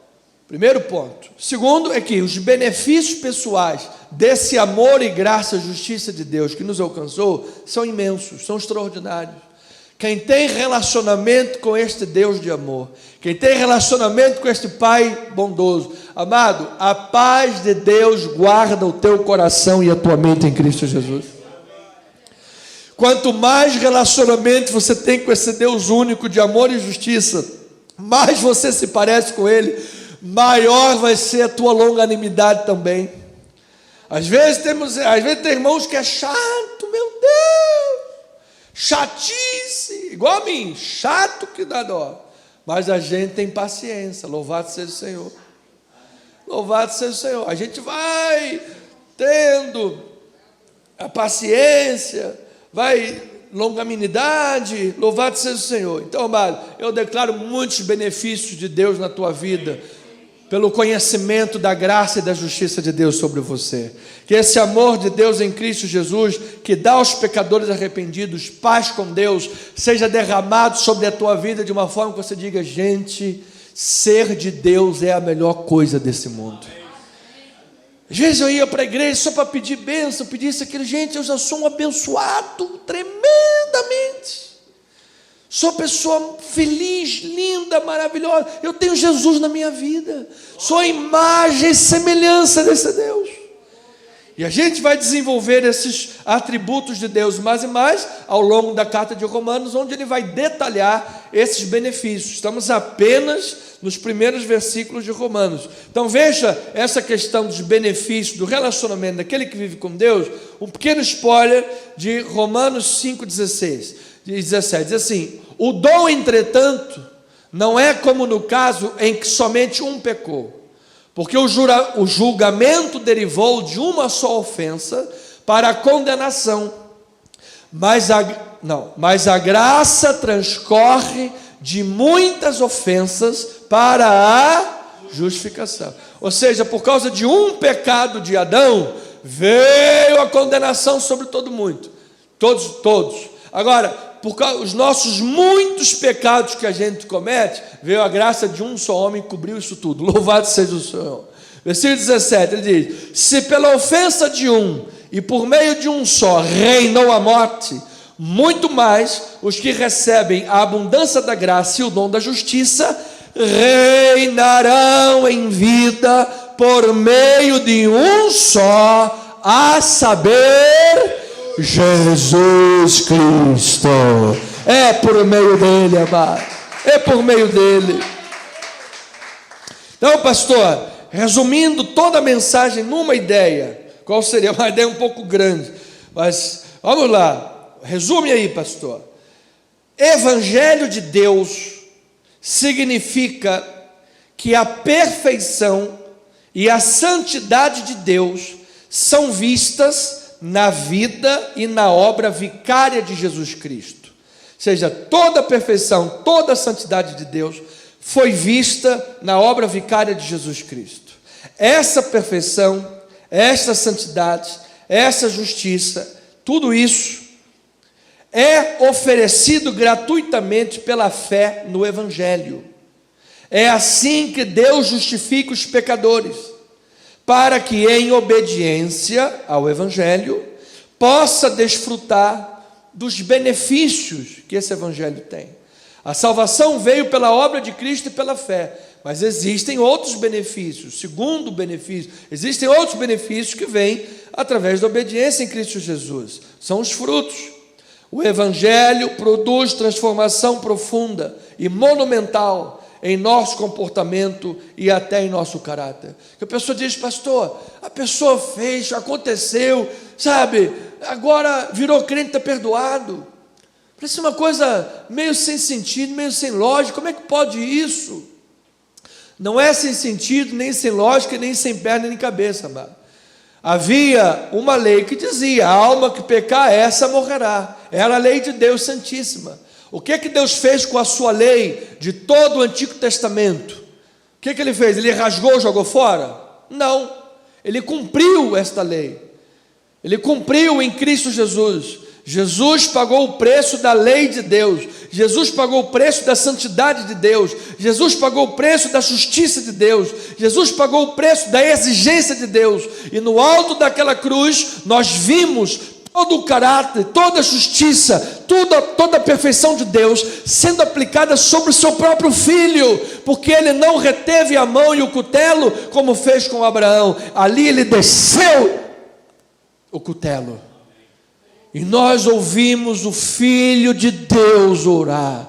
Primeiro ponto. Segundo é que os benefícios pessoais desse amor e graça, justiça de Deus que nos alcançou, são imensos, são extraordinários. Quem tem relacionamento com este Deus de amor, quem tem relacionamento com este Pai bondoso, amado, a paz de Deus guarda o teu coração e a tua mente em Cristo Jesus. Quanto mais relacionamento você tem com esse Deus único de amor e justiça, mais você se parece com Ele, maior vai ser a tua longanimidade também. Às vezes tem irmãos que é chato, meu Deus, chatice, igual a mim, chato que dá dó, mas a gente tem paciência, louvado seja o Senhor, louvado seja o Senhor. A gente vai tendo a paciência, vai longanimidade, louvado seja o Senhor. Então, amado, eu declaro muitos benefícios de Deus na tua vida, pelo conhecimento da graça e da justiça de Deus sobre você. Que esse amor de Deus em Cristo Jesus, que dá aos pecadores arrependidos paz com Deus, seja derramado sobre a tua vida de uma forma que você diga, gente, ser de Deus é a melhor coisa desse mundo. Às vezes eu ia para a igreja só para pedir bênção, pedir isso, aquilo. Gente, eu já sou um abençoado tremendamente. Sou pessoa feliz, linda, maravilhosa. Eu tenho Jesus na minha vida. Sou a imagem e semelhança desse Deus. E a gente vai desenvolver esses atributos de Deus mais e mais ao longo da carta de Romanos, onde ele vai detalhar esses benefícios. Estamos apenas nos primeiros versículos de Romanos. Então veja essa questão dos benefícios, do relacionamento daquele que vive com Deus, um pequeno spoiler de Romanos 5,17. Diz assim, o dom, entretanto, não é como no caso em que somente um pecou, porque o julgamento derivou de uma só ofensa para a condenação, mas a graça transcorre de muitas ofensas para a justificação. Ou seja, por causa de um pecado de Adão, veio a condenação sobre todo mundo, todos. Agora, por causa dos nossos muitos pecados que a gente comete, veio a graça de um só homem que cobriu isso tudo. Louvado seja o Senhor. Versículo 17, ele diz, se pela ofensa de um e por meio de um só reinou a morte, muito mais os que recebem a abundância da graça e o dom da justiça reinarão em vida por meio de um só, a saber, Jesus Cristo. É por meio dele, amado, é por meio dele. Então, pastor, resumindo toda a mensagem numa ideia, qual seria? Uma ideia um pouco grande, mas vamos lá, resume aí, pastor. Evangelho de Deus significa que a perfeição e a santidade de Deus são vistas na vida e na obra vicária de Jesus Cristo. Ou seja, toda a perfeição, toda a santidade de Deus foi vista na obra vicária de Jesus Cristo. Essa perfeição, essa santidade, essa justiça, tudo isso é oferecido gratuitamente pela fé no Evangelho. É assim que Deus justifica os pecadores, para que em obediência ao Evangelho possa desfrutar dos benefícios que esse Evangelho tem. A salvação veio pela obra de Cristo e pela fé, mas existem outros benefícios. Segundo benefício, existem outros benefícios que vêm através da obediência em Cristo Jesus. São os frutos. O Evangelho produz transformação profunda e monumental em nosso comportamento e até em nosso caráter. Que a pessoa diz: pastor, a pessoa fez, aconteceu, sabe, agora virou crente, está perdoado. Parece uma coisa meio sem sentido, meio sem lógica. Como é que pode isso? Não é sem sentido, nem sem lógica, nem sem perna, nem cabeça, amado. Havia uma lei que dizia: a alma que pecar, essa morrerá. Era a lei de Deus Santíssima. O que Deus fez com a sua lei de todo o Antigo Testamento? O que Ele fez? Ele rasgou, jogou fora? Não. Ele cumpriu esta lei. Ele cumpriu em Cristo Jesus. Jesus pagou o preço da lei de Deus. Jesus pagou o preço da santidade de Deus. Jesus pagou o preço da justiça de Deus. Jesus pagou o preço da exigência de Deus. E no alto daquela cruz nós vimos todo o caráter, toda a justiça, toda a perfeição de Deus sendo aplicada sobre o seu próprio filho, porque ele não reteve a mão e o cutelo como fez com Abraão. Ali ele desceu o cutelo. E nós ouvimos o Filho de Deus orar: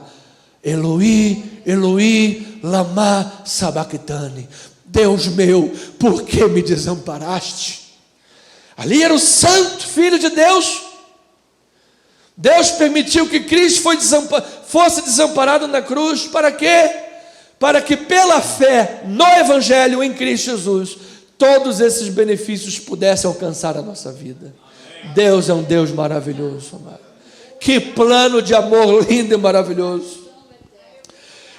Eloi, Eloi, lama sabachthani. Deus meu, por que me desamparaste? Ali era o Santo Filho de Deus. Deus permitiu que Cristo fosse desamparado na cruz. Para quê? Para que pela fé no Evangelho em Cristo Jesus, todos esses benefícios pudessem alcançar a nossa vida. Deus é um Deus maravilhoso, amado. Que plano de amor lindo e maravilhoso.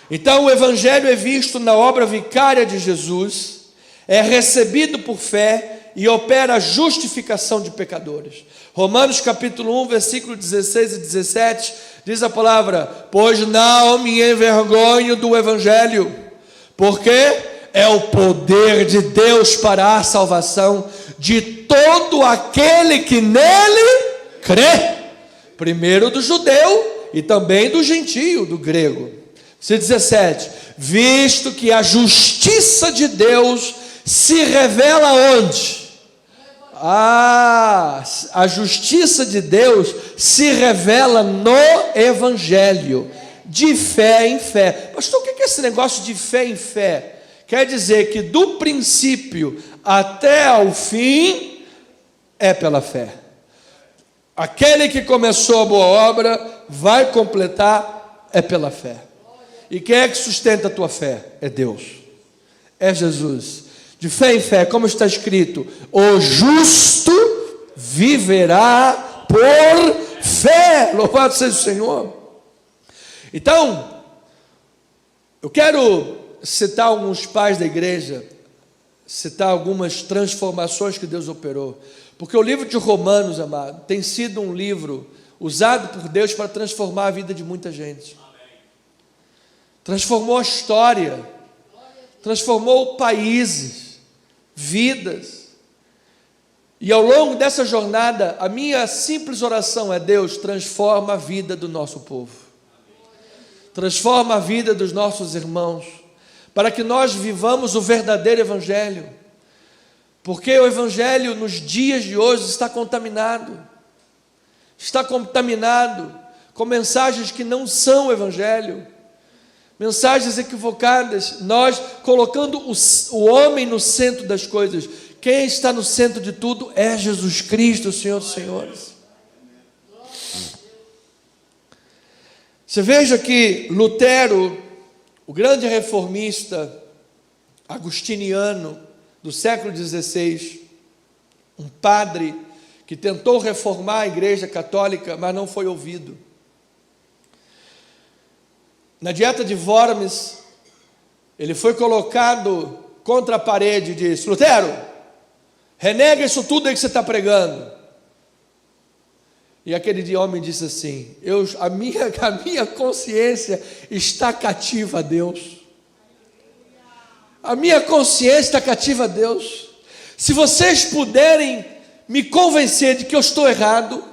Então o Evangelho é visto na obra vicária de Jesus, é recebido por fé e opera a justificação de pecadores. Romanos capítulo 1, versículo 16 e 17, diz a palavra: pois não me envergonho do Evangelho, porque é o poder de Deus para a salvação de todo aquele que nele crê, primeiro do judeu e também do gentio, do grego. Versículo 17: visto que a justiça de Deus se revela onde? A justiça de Deus se revela no Evangelho, de fé em fé. Pastor, o que é esse negócio de fé em fé? Quer dizer que do princípio até ao fim é pela fé. Aquele que começou a boa obra vai completar, é pela fé. E quem é que sustenta a tua fé? É Deus, é Jesus. De fé em fé, como está escrito: o justo viverá por fé. Louvado seja o Senhor. Então, eu quero citar alguns pais da igreja, citar algumas transformações que Deus operou, porque o livro de Romanos, amado, tem sido um livro usado por Deus para transformar a vida de muita gente. Transformou a história, transformou países, vidas. E ao longo dessa jornada, a minha simples oração é: Deus, transforma a vida do nosso povo, transforma a vida dos nossos irmãos, para que nós vivamos o verdadeiro Evangelho, porque o Evangelho nos dias de hoje está contaminado com mensagens que não são Evangelho, mensagens equivocadas, nós colocando o homem no centro das coisas. Quem está no centro de tudo é Jesus Cristo, o Senhor dos Senhores. Você veja que Lutero, o grande reformista agustiniano do século XVI, um padre que tentou reformar a igreja católica, mas não foi ouvido. Na dieta de Worms, ele foi colocado contra a parede e disse: Lutero, renega isso tudo aí que você está pregando. E aquele homem disse assim: a minha consciência está cativa a Deus. A minha consciência está cativa a Deus. Se vocês puderem me convencer de que eu estou errado,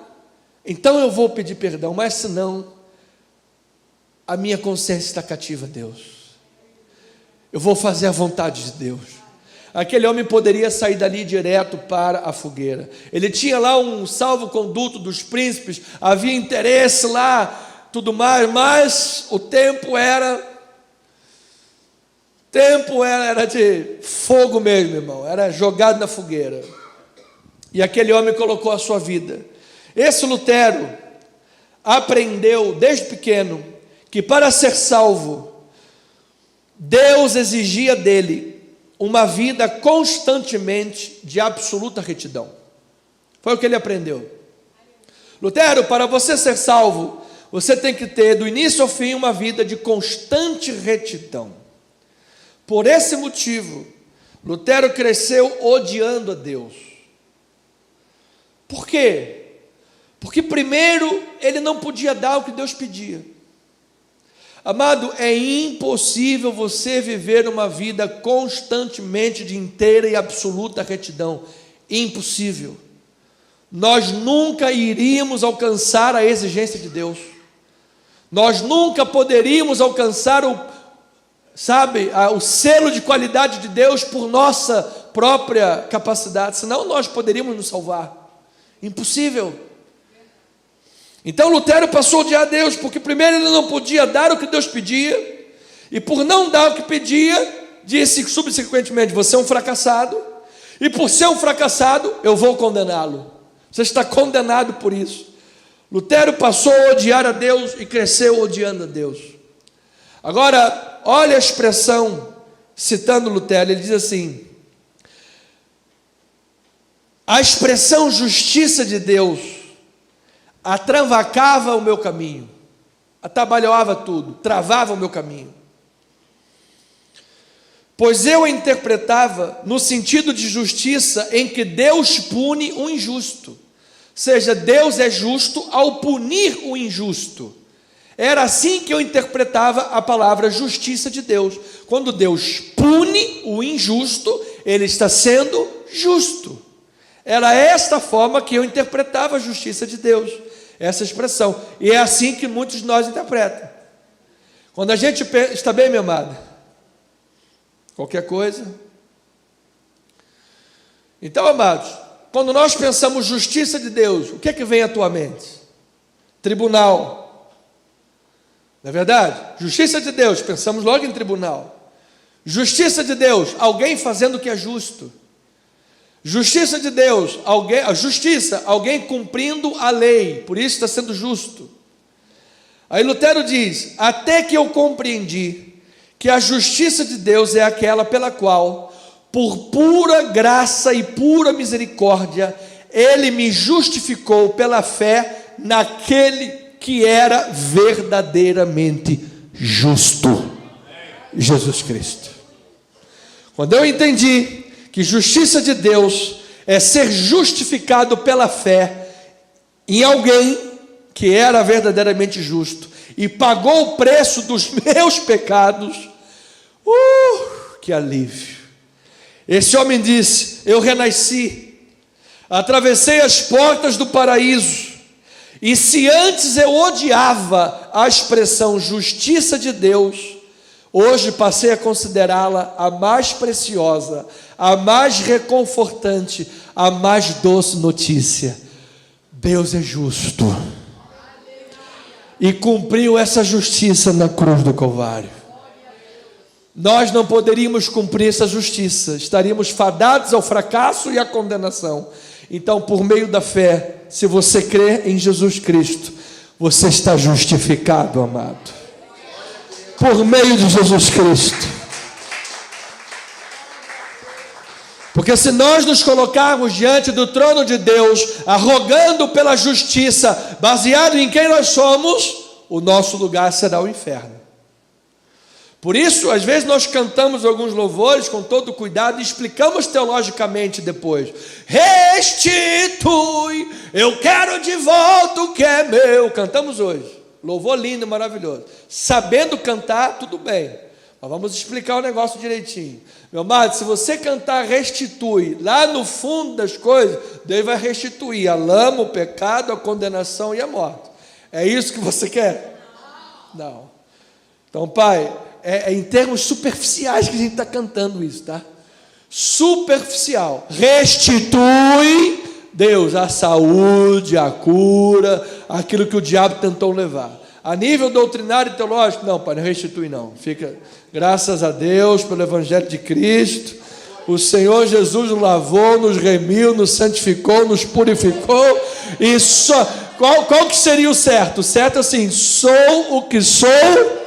então eu vou pedir perdão, mas se não, a minha consciência está cativa a Deus. Eu vou fazer a vontade de Deus. Aquele homem poderia sair dali direto para a fogueira. Ele tinha lá um salvo-conduto dos príncipes, havia interesse lá, tudo mais, mas o tempo era de fogo mesmo, irmão. Era jogado na fogueira. E aquele homem colocou a sua vida. Esse Lutero aprendeu desde pequeno que para ser salvo, Deus exigia dele uma vida constantemente de absoluta retidão. Foi o que ele aprendeu. Lutero, para você ser salvo, você tem que ter do início ao fim uma vida de constante retidão. Por esse motivo, Lutero cresceu odiando a Deus. Por quê? Porque primeiro ele não podia dar o que Deus pedia. Amado, é impossível você viver uma vida constantemente de inteira e absoluta retidão. Impossível. Nós nunca iríamos alcançar a exigência de Deus. Nós nunca poderíamos alcançar o selo de qualidade de Deus por nossa própria capacidade, senão nós poderíamos nos salvar. Impossível. Então Lutero passou a odiar Deus, porque primeiro ele não podia dar o que Deus pedia, e por não dar o que pedia, disse subsequentemente: você é um fracassado, e por ser um fracassado, eu vou condená-lo. Você está condenado por isso. Lutero passou a odiar a Deus e cresceu odiando a Deus. Agora, olha a expressão, citando Lutero, ele diz assim: a expressão justiça de Deus atravacava o meu caminho, atabalhoava tudo, travava o meu caminho, pois eu a interpretava no sentido de justiça em que Deus pune o injusto, ou seja, Deus é justo ao punir o injusto. Era assim que eu interpretava a palavra justiça de Deus. Quando Deus pune o injusto, Ele está sendo justo. Era esta forma que eu interpretava a justiça de Deus, essa expressão. E é assim que muitos de nós interpretam. Quando a gente pensa, está bem, minha amada? Qualquer coisa? Então, amados, quando nós pensamos justiça de Deus, o que é que vem à tua mente? Tribunal. Não é verdade? Justiça de Deus, pensamos logo em tribunal. Justiça de Deus, alguém fazendo o que é justo. Justiça de Deus, alguém cumprindo a lei, por isso está sendo justo. Aí Lutero diz: até que eu compreendi que a justiça de Deus é aquela pela qual, por pura graça e pura misericórdia, Ele me justificou pela fé naquele que era verdadeiramente justo, Jesus Cristo. Quando eu entendi que justiça de Deus é ser justificado pela fé em alguém que era verdadeiramente justo e pagou o preço dos meus pecados, que alívio. Esse homem disse: eu renasci, atravessei as portas do paraíso, e se antes eu odiava a expressão justiça de Deus, hoje passei a considerá-la a mais preciosa, a mais reconfortante, a mais doce notícia. Deus é justo e cumpriu essa justiça na cruz do Calvário. Nós não poderíamos cumprir essa justiça, estaríamos fadados ao fracasso e à condenação. Então, por meio da fé, se você crê em Jesus Cristo, você está justificado, amado. Por meio de Jesus Cristo. Porque se nós nos colocarmos diante do trono de Deus, arrogando pela justiça, baseado em quem nós somos, o nosso lugar será o inferno. Por isso, às vezes nós cantamos alguns louvores com todo cuidado e explicamos teologicamente depois. Restitui, eu quero de volta o que é meu. Cantamos hoje, louvor lindo, maravilhoso. Sabendo cantar, tudo bem, mas vamos explicar o negócio direitinho. Meu amado, se você cantar restitui, lá no fundo das coisas, Deus vai restituir a lama, o pecado, a condenação e a morte. É isso que você quer? Não. Então, Pai, é em termos superficiais que a gente está cantando isso, tá? Superficial. Restitui, Deus, a saúde, a cura, aquilo que o diabo tentou levar. A nível doutrinário e teológico, não, Pai, não restitui não. Fica, graças a Deus pelo Evangelho de Cristo. O Senhor Jesus nos lavou, nos remiu, nos santificou, nos purificou. E só, qual que seria o certo? O certo é assim, sou o que sou.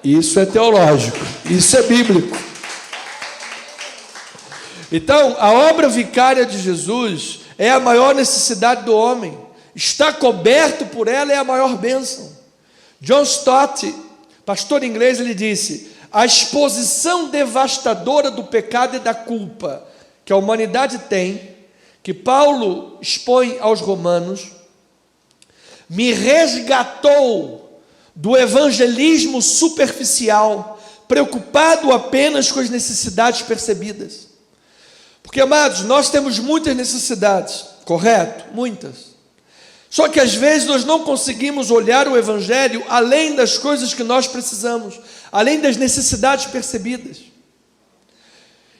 Isso é teológico, isso é bíblico. Então, a obra vicária de Jesus é a maior necessidade do homem. Estar coberto por ela é a maior bênção. John Stott, pastor inglês, ele disse: a exposição devastadora do pecado e da culpa que a humanidade tem, que Paulo expõe aos romanos, me resgatou do evangelismo superficial, preocupado apenas com as necessidades percebidas. Porque, amados, nós temos muitas necessidades, correto? Muitas. Só que às vezes nós não conseguimos olhar o evangelho além das coisas que nós precisamos, além das necessidades percebidas.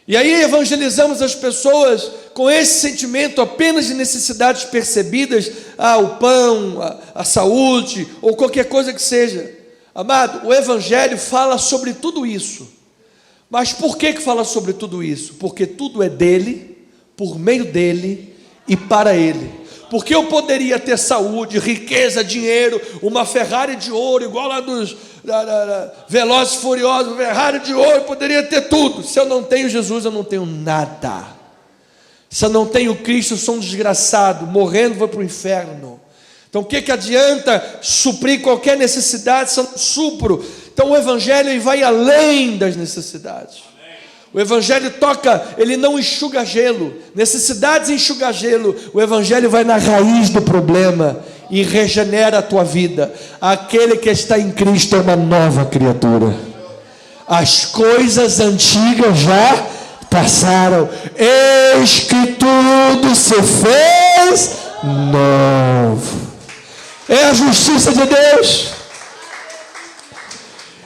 E aí evangelizamos as pessoas com esse sentimento apenas de necessidades percebidas, o pão, a saúde, ou qualquer coisa que seja. Amado, o evangelho fala sobre tudo isso. Mas por que fala sobre tudo isso? Porque tudo é dele, por meio dele e para ele. Porque eu poderia ter saúde, riqueza, dinheiro, uma Ferrari de ouro, igual lá dos Velozes e Furiosos, Ferrari de ouro, eu poderia ter tudo. Se eu não tenho Jesus, eu não tenho nada. Se eu não tenho Cristo, eu sou um desgraçado, morrendo vou para o inferno. Então o que adianta suprir qualquer necessidade se eu não supro? Então o Evangelho vai além das necessidades. O Evangelho toca, ele não enxuga gelo, necessidades enxuga gelo. O Evangelho vai na raiz do problema e regenera a tua vida. Aquele que está em Cristo é uma nova criatura. As coisas antigas já passaram, eis que tudo se fez novo. É a justiça de Deus.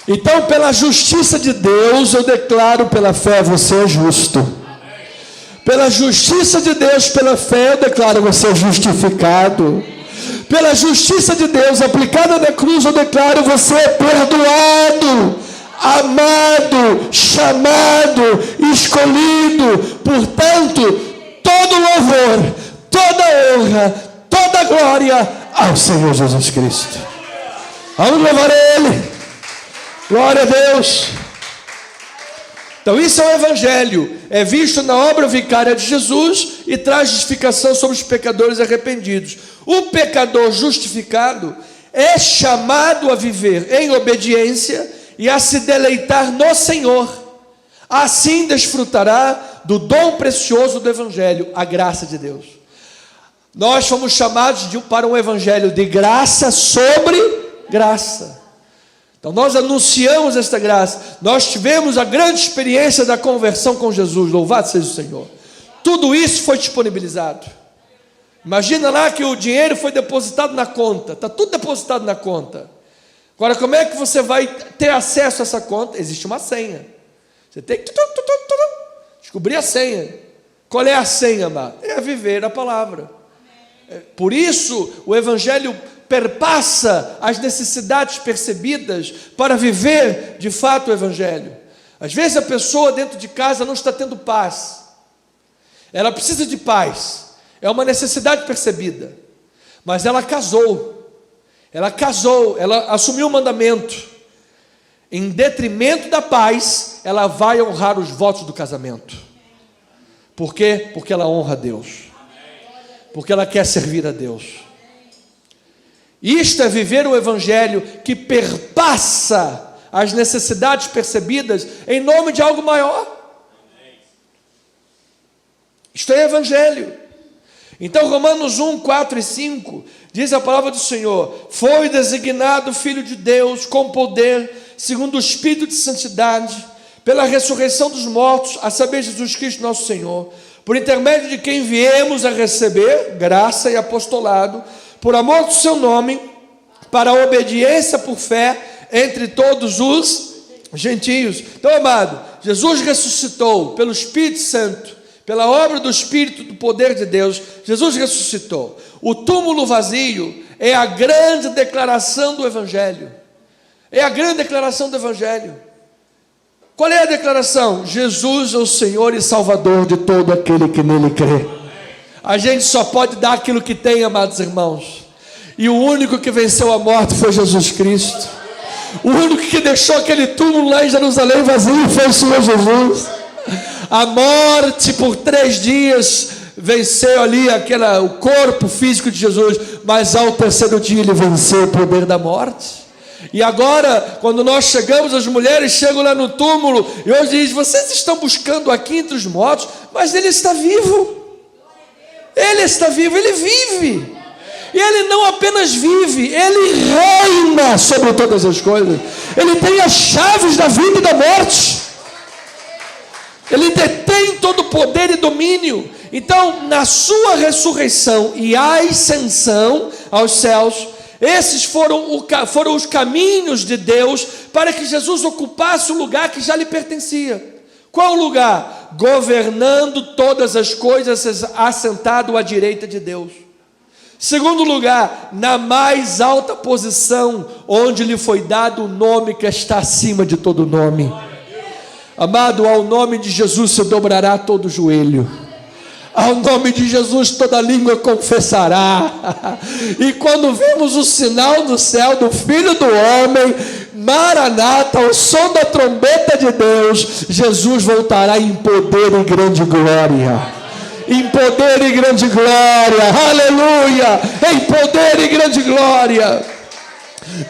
Então, pela justiça de Deus, eu declaro pela fé, você é justo. Pela justiça de Deus, pela fé, eu declaro você é justificado. Pela justiça de Deus aplicada na cruz, eu declaro você é perdoado, amado, chamado, escolhido. Portanto, todo louvor, toda honra, toda glória ao Senhor Jesus Cristo. Vamos louvar Ele. Glória a Deus. Então isso é o Evangelho, é visto na obra vicária de Jesus e traz justificação sobre os pecadores arrependidos. O pecador justificado é chamado a viver em obediência e a se deleitar no Senhor. Assim desfrutará do dom precioso do Evangelho, a graça de Deus. Nós fomos chamados para um Evangelho de graça sobre graça. Então nós anunciamos esta graça, nós tivemos a grande experiência da conversão com Jesus, louvado seja o Senhor. Tudo isso foi disponibilizado. Imagina lá que o dinheiro foi depositado na conta, está tudo depositado na conta. Agora como é que você vai ter acesso a essa conta? Existe uma senha, você tem que descobrir a senha. Qual é a senha, amado? É viver a palavra. Por isso o Evangelho perpassa as necessidades percebidas para viver de fato o Evangelho. Às vezes a pessoa dentro de casa não está tendo paz, ela precisa de paz, é uma necessidade percebida, mas ela casou, ela assumiu o mandamento, em detrimento da paz, ela vai honrar os votos do casamento. Por quê? Porque ela honra a Deus, porque ela quer servir a Deus. Isto é viver o evangelho que perpassa as necessidades percebidas em nome de algo maior. Isto é evangelho. Então Romanos 1, 4 e 5 diz a palavra do Senhor: foi designado Filho de Deus com poder, segundo o Espírito de santidade, pela ressurreição dos mortos, a saber, Jesus Cristo nosso Senhor, por intermédio de quem viemos a receber graça e apostolado, por amor do seu nome, para a obediência por fé entre todos os gentios. Então, amado, Jesus ressuscitou pelo Espírito Santo, pela obra do Espírito, do poder de Deus. Jesus ressuscitou. O túmulo vazio é a grande declaração do Evangelho. É a grande declaração do Evangelho. Qual é a declaração? Jesus é o Senhor e Salvador de todo aquele que nele crê. A gente só pode dar aquilo que tem, amados irmãos. E o único que venceu a morte foi Jesus Cristo. O único que deixou aquele túmulo lá em Jerusalém vazio foi o Senhor Jesus. A morte por 3 dias venceu ali o corpo físico de Jesus, mas ao terceiro dia ele venceu o poder da morte. E agora, quando nós chegamos, as mulheres chegam lá no túmulo e hoje diz: vocês estão buscando aqui entre os mortos, mas ele está vivo. Ele está vivo, ele vive. E ele não apenas vive, ele reina sobre todas as coisas. Ele tem as chaves da vida e da morte. Ele detém todo o poder e domínio. Então, na sua ressurreição e ascensão aos céus, esses foram os caminhos de Deus para que Jesus ocupasse o lugar que já lhe pertencia. Qual lugar? Governando todas as coisas, assentado à direita de Deus. Segundo lugar, na mais alta posição, onde lhe foi dado o nome que está acima de todo nome. Amado, ao nome de Jesus se dobrará todo joelho. Ao nome de Jesus toda língua confessará. E quando vemos o sinal do céu do Filho do Homem, Maranata, o som da trombeta de Deus, Jesus voltará em poder e grande glória. Em poder e grande glória, aleluia, em poder e grande glória.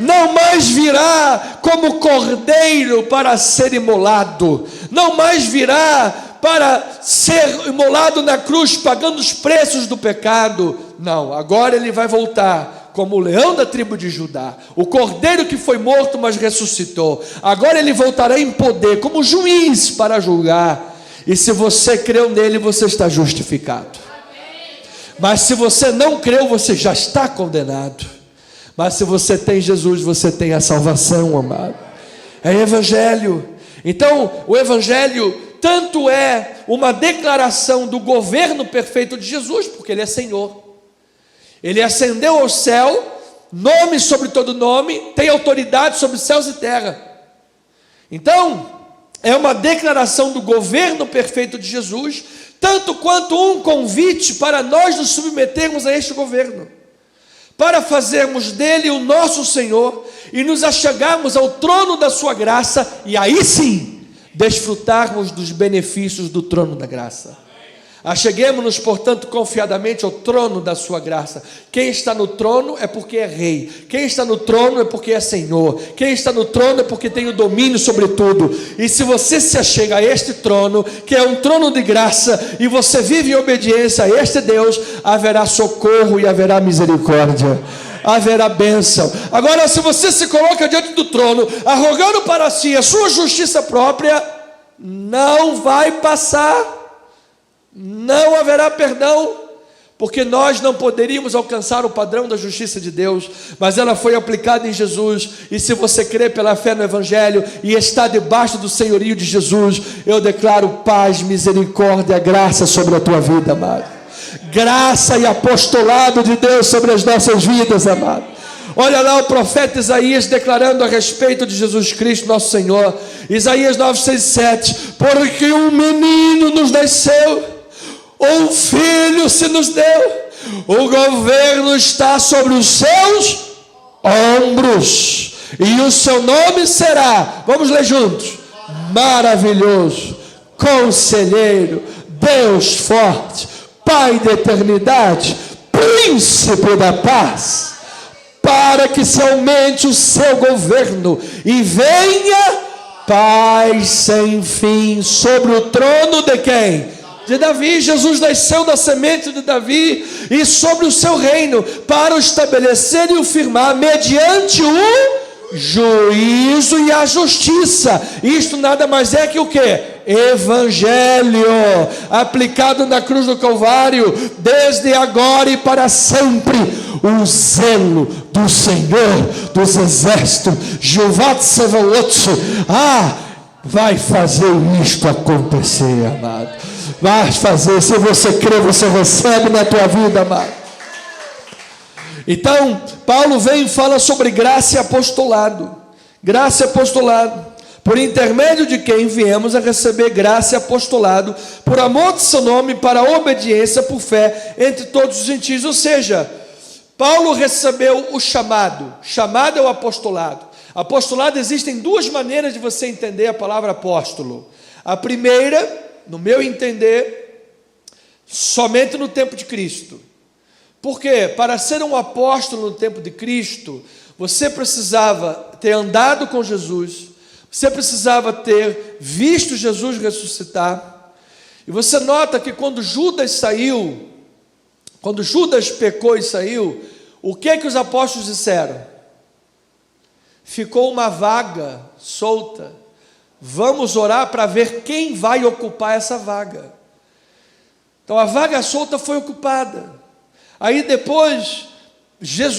Não mais virá como cordeiro para ser imolado, não mais virá para ser imolado na cruz, pagando os preços do pecado. Não, agora ele vai voltar como o leão da tribo de Judá, o cordeiro que foi morto, mas ressuscitou. Agora ele voltará em poder, como juiz para julgar. E se você creu nele, você está justificado. Mas se você não creu, você já está condenado. Mas se você tem Jesus, você tem a salvação, amado. É evangelho. Então, o evangelho tanto é uma declaração do governo perfeito de Jesus, porque ele é Senhor. Ele ascendeu ao céu, nome sobre todo nome, tem autoridade sobre céus e terra. Então, é uma declaração do governo perfeito de Jesus, tanto quanto um convite para nós nos submetermos a este governo, para fazermos dele o nosso Senhor e nos achegarmos ao trono da sua graça, e aí sim, desfrutarmos dos benefícios do trono da graça. Acheguemos-nos, portanto, confiadamente ao trono da sua graça. Quem está no trono é porque é rei. Quem está no trono é porque é Senhor. Quem está no trono é porque tem o domínio sobre tudo. E se você se achega a este trono, que é um trono de graça, e você vive em obediência a este Deus, haverá socorro e haverá misericórdia. Haverá bênção. Agora, se você se coloca diante do trono, arrogando para si a sua justiça própria, não vai passar. Não haverá perdão, porque nós não poderíamos alcançar o padrão da justiça de Deus, mas ela foi aplicada em Jesus. E se você crê pela fé no Evangelho e está debaixo do senhorio de Jesus, eu declaro paz, misericórdia, graça sobre a tua vida, amado. Graça e apostolado de Deus sobre as nossas vidas, amado. Olha lá o profeta Isaías declarando a respeito de Jesus Cristo, nosso Senhor. Isaías 9, 6, 7. Porque um menino nos nasceu, um filho se nos deu, o governo está sobre os seus ombros, e o seu nome será, vamos ler juntos: Maravilhoso, Conselheiro, Deus forte, Pai da eternidade, Príncipe da paz. para que se aumente o seu governo e venha paz sem fim sobre o trono de quem? De Davi. Jesus nasceu da semente de Davi e sobre o seu reino, para o estabelecer e o firmar mediante o juízo e a justiça. Isto nada mais é que o que? Evangelho, aplicado na cruz do Calvário, desde agora e para sempre. O zelo do Senhor dos exércitos, Jeová Tsevaot, vai fazer isto acontecer, amado. Vai fazer. Se você crê, você recebe na tua vida, amado. Então, Paulo vem e fala sobre graça e apostolado. Graça e apostolado. Por intermédio de quem viemos a receber graça e apostolado, por amor de seu nome, para a obediência por fé entre todos os gentios. Ou seja, Paulo recebeu o chamado. Chamado é o apostolado. Apostolado, existem duas maneiras de você entender a palavra apóstolo. A primeira, no meu entender, somente no tempo de Cristo. Porque para ser um apóstolo no tempo de Cristo, você precisava ter andado com Jesus, você precisava ter visto Jesus ressuscitar. E você nota que quando Judas pecou e saiu, o que os apóstolos disseram? Ficou uma vaga solta. Vamos orar para ver quem vai ocupar essa vaga. Então a vaga solta foi ocupada. Aí depois,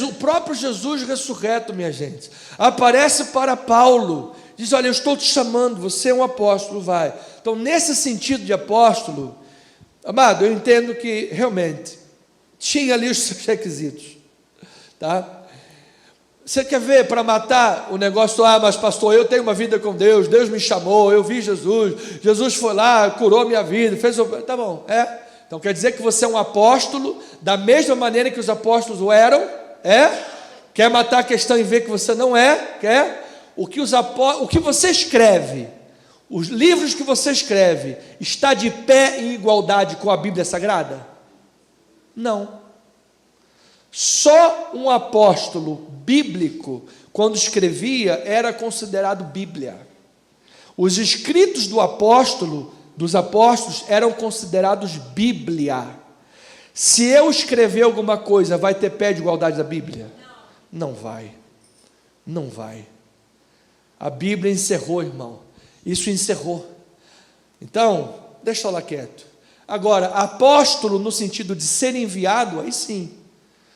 o próprio Jesus ressurreto, minha gente, aparece para Paulo, diz: olha, eu estou te chamando, você é um apóstolo, vai. Então nesse sentido de apóstolo, amado, eu entendo que realmente tinha ali os seus requisitos, tá? Você quer ver, para matar o negócio, mas pastor, eu tenho uma vida com Deus, Deus me chamou, eu vi Jesus, Jesus foi lá, curou minha vida, fez, tá bom, então quer dizer que você é um apóstolo, da mesma maneira que os apóstolos o eram, quer matar a questão e ver que você não quer, o que você escreve, os livros que você escreve, está de pé em igualdade com a Bíblia Sagrada? Não. Só um apóstolo bíblico, quando escrevia, era considerado Bíblia. Os escritos dos apóstolos eram considerados Bíblia. Se eu escrever alguma coisa, vai ter pé de igualdade da Bíblia? Não vai. Não vai. A Bíblia encerrou, irmão. Isso encerrou. Então, deixa lá quieto. Agora, apóstolo no sentido de ser enviado, aí sim.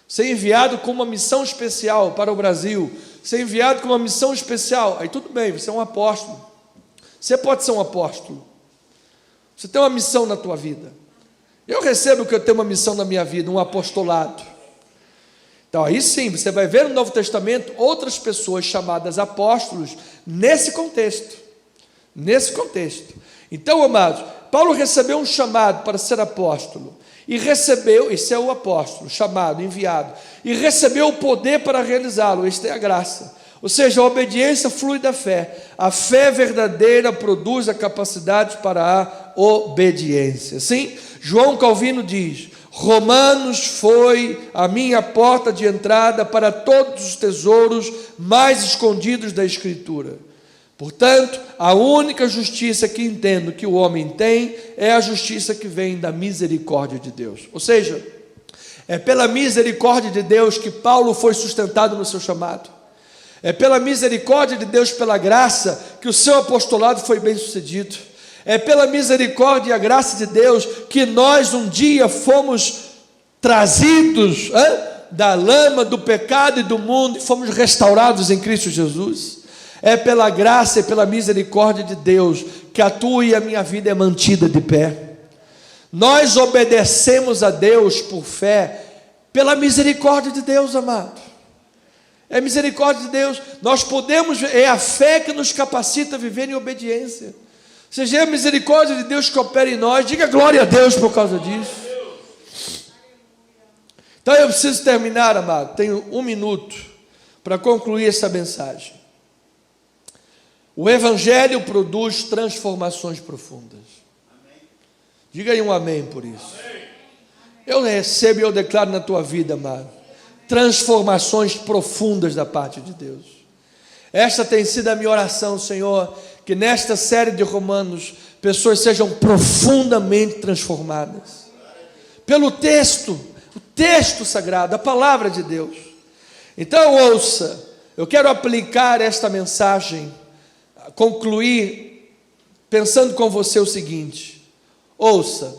Ser enviado com uma missão especial para o Brasil, ser enviado com uma missão especial, aí tudo bem, você é um apóstolo. Você pode ser um apóstolo. Você tem uma missão na tua vida. Eu recebo que eu tenho uma missão na minha vida, um apostolado. Então aí sim, você vai ver no Novo Testamento outras pessoas chamadas apóstolos nesse contexto. Nesse contexto. Então, amados, Paulo recebeu um chamado para ser apóstolo. E recebeu, esse é o apóstolo, chamado, enviado, e recebeu o poder para realizá-lo, esta é a graça. Ou seja, a obediência flui da fé. A fé verdadeira produz a capacidade para a obediência. Sim, João Calvino diz: Romanos foi a minha porta de entrada para todos os tesouros mais escondidos da Escritura. Portanto, a única justiça que entendo que o homem tem é a justiça que vem da misericórdia de Deus. Ou seja, é pela misericórdia de Deus que Paulo foi sustentado no seu chamado. É pela misericórdia de Deus, pela graça, que o seu apostolado foi bem sucedido. É pela misericórdia e a graça de Deus que nós um dia fomos trazidos da lama, do pecado e do mundo e fomos restaurados em Cristo Jesus. É pela graça e pela misericórdia de Deus que a tua e a minha vida é mantida de pé. Nós obedecemos a Deus por fé, pela misericórdia de Deus, amado. É a misericórdia de Deus. Nós podemos, é a fé que nos capacita a viver em obediência. Ou seja, é a misericórdia de Deus que opera em nós. Diga glória a Deus por causa disso. Então eu preciso terminar, amado. Tenho 1 minuto para concluir essa mensagem. O Evangelho produz transformações profundas. Diga aí um amém por isso. Eu recebo e eu declaro na tua vida, amado, transformações profundas da parte de Deus. Esta tem sido a minha oração, Senhor, que nesta série de Romanos, pessoas sejam profundamente transformadas pelo texto, o texto sagrado, a palavra de Deus. Então ouça, eu quero aplicar esta mensagem, concluir pensando com você o seguinte: ouça,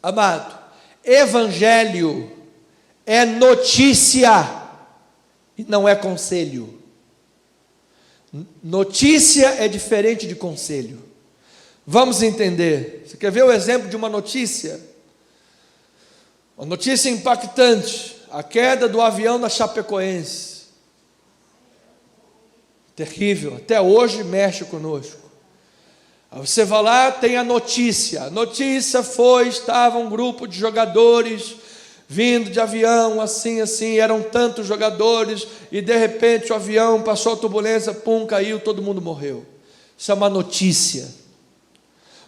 amado, evangelho é notícia e não é conselho. Notícia é diferente de conselho. Vamos entender. Você quer ver o exemplo de uma notícia? Uma notícia impactante: a queda do avião na Chapecoense. Terrível, até hoje mexe conosco. Aí você vai lá, tem a notícia. A notícia estava um grupo de jogadores vindo de avião, assim, eram tantos jogadores, e de repente o avião passou a turbulência, pum, caiu, todo mundo morreu. Isso é uma notícia.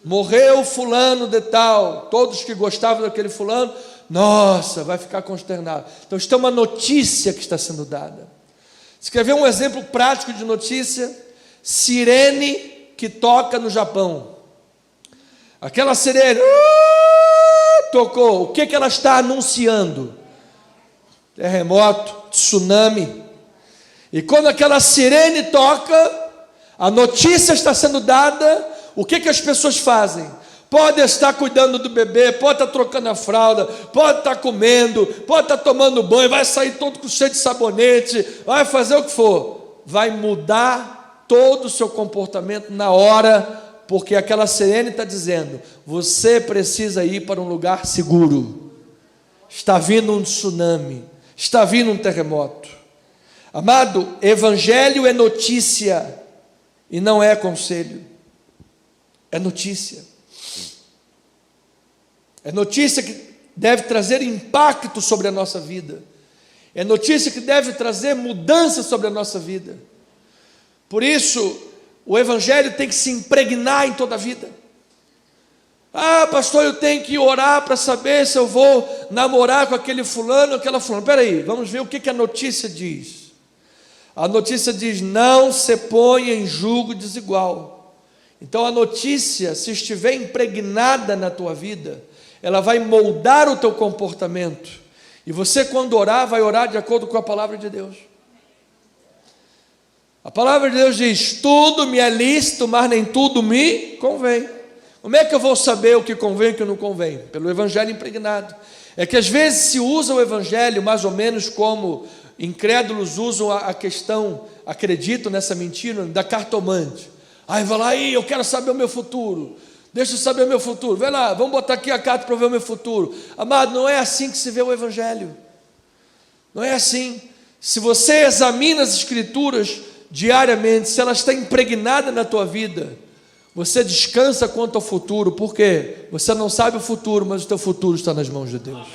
Morreu fulano de tal, todos que gostavam daquele fulano, nossa, vai ficar consternado. Então isso é uma notícia que está sendo dada. Você quer ver um exemplo prático de notícia? Sirene que toca no Japão. Aquela sirene tocou, o que ela está anunciando? Terremoto, tsunami. E quando aquela sirene toca, a notícia está sendo dada, o que as pessoas fazem? Pode estar cuidando do bebê, pode estar trocando a fralda, pode estar comendo, pode estar tomando banho, vai sair todo cheio de sabonete, vai fazer o que for, vai mudar todo o seu comportamento na hora, porque aquela sirene está dizendo: você precisa ir para um lugar seguro, está vindo um tsunami, está vindo um terremoto. Amado, evangelho é notícia e não é conselho, é notícia. É notícia que deve trazer impacto sobre a nossa vida, é notícia que deve trazer mudança sobre a nossa vida. Por isso, o evangelho tem que se impregnar em toda a vida. Ah, pastor, eu tenho que orar para saber se eu vou namorar com aquele fulano, aquela fulana. Espera aí, vamos ver o que a notícia diz. A notícia diz: não se ponha em julgo desigual. Então a notícia, se estiver impregnada na tua vida, ela vai moldar o teu comportamento. E você, quando orar, vai orar de acordo com a palavra de Deus. A palavra de Deus diz: tudo me é lícito, mas nem tudo me convém. Como é que eu vou saber o que convém e o que não convém? Pelo evangelho impregnado. É que às vezes se usa o evangelho mais ou menos como incrédulos usam a questão, acreditam nessa mentira, da cartomante. Aí vai lá, eu quero saber o meu futuro, deixa eu saber o meu futuro, vai lá, vamos botar aqui a carta para ver o meu futuro. Amado, não é assim que se vê o evangelho, não é assim. Se você examina as escrituras diariamente, se ela está impregnada na tua vida, você descansa quanto ao futuro, porque você não sabe o futuro, mas o teu futuro está nas mãos de Deus.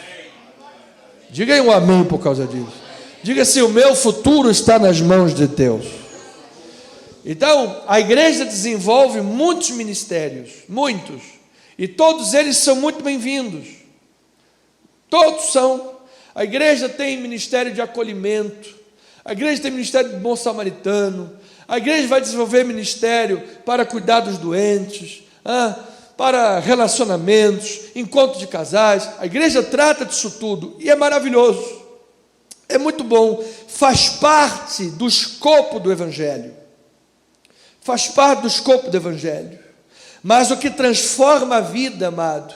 Diga aí um amém por causa disso. Diga assim: o meu futuro está nas mãos de Deus. Então, a igreja desenvolve muitos ministérios, muitos, e todos eles são muito bem-vindos. Todos são. A igreja tem ministério de acolhimento, a igreja tem ministério de bom samaritano, a igreja vai desenvolver ministério para cuidar dos doentes, para relacionamentos, encontro de casais. A igreja trata disso tudo e é maravilhoso, é muito bom, faz parte do escopo do evangelho, faz parte do escopo do evangelho. Mas o que transforma a vida, amado,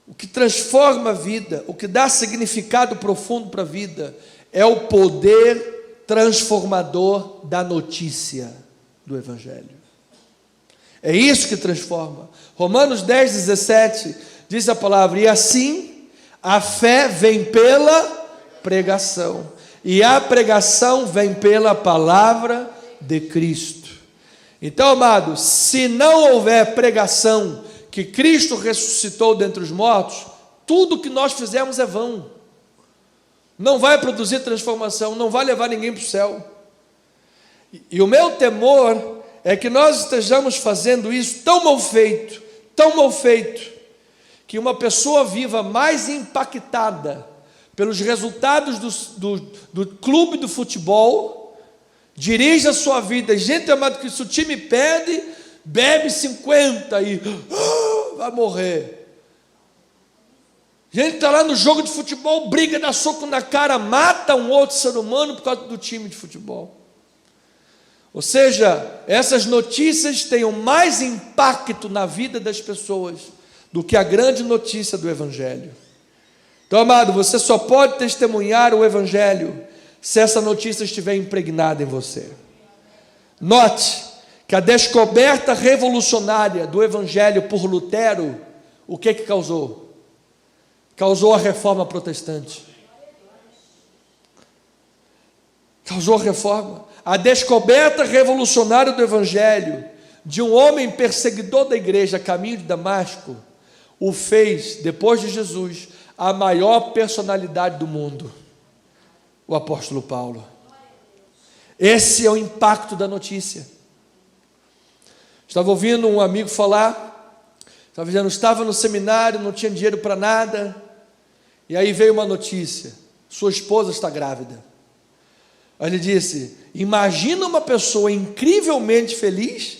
o que transforma a vida, o que dá significado profundo para a vida, é o poder transformador da notícia do evangelho. É isso que transforma. Romanos 10:17 diz a palavra: e assim a fé vem pela pregação, e a pregação vem pela palavra de Cristo. Então, amado, se não houver pregação que Cristo ressuscitou dentre os mortos, tudo que nós fizemos é vão. Não vai produzir transformação, não vai levar ninguém para o céu. E o meu temor é que nós estejamos fazendo isso tão mal feito, que uma pessoa viva mais impactada pelos resultados do clube do futebol, dirige a sua vida. Gente amada, que se o time perde, bebe 50 e vai morrer. Gente está lá no jogo de futebol, briga, dá soco na cara, mata um outro ser humano por causa do time de futebol. Ou seja, essas notícias têm mais impacto na vida das pessoas do que a grande notícia do Evangelho. Então, amado, você só pode testemunhar o Evangelho se essa notícia estiver impregnada em você. Note que a descoberta revolucionária do Evangelho por Lutero, o que causou? Causou a reforma protestante. Causou a reforma. A descoberta revolucionária do Evangelho, de um homem perseguidor da igreja a caminho de Damasco, o fez, depois de Jesus, a maior personalidade do mundo, o apóstolo Paulo. Esse é o impacto da notícia. Estava ouvindo um amigo falar, estava dizendo, estava no seminário, não tinha dinheiro para nada, e aí veio uma notícia: sua esposa está grávida. Aí ele disse: imagina uma pessoa incrivelmente feliz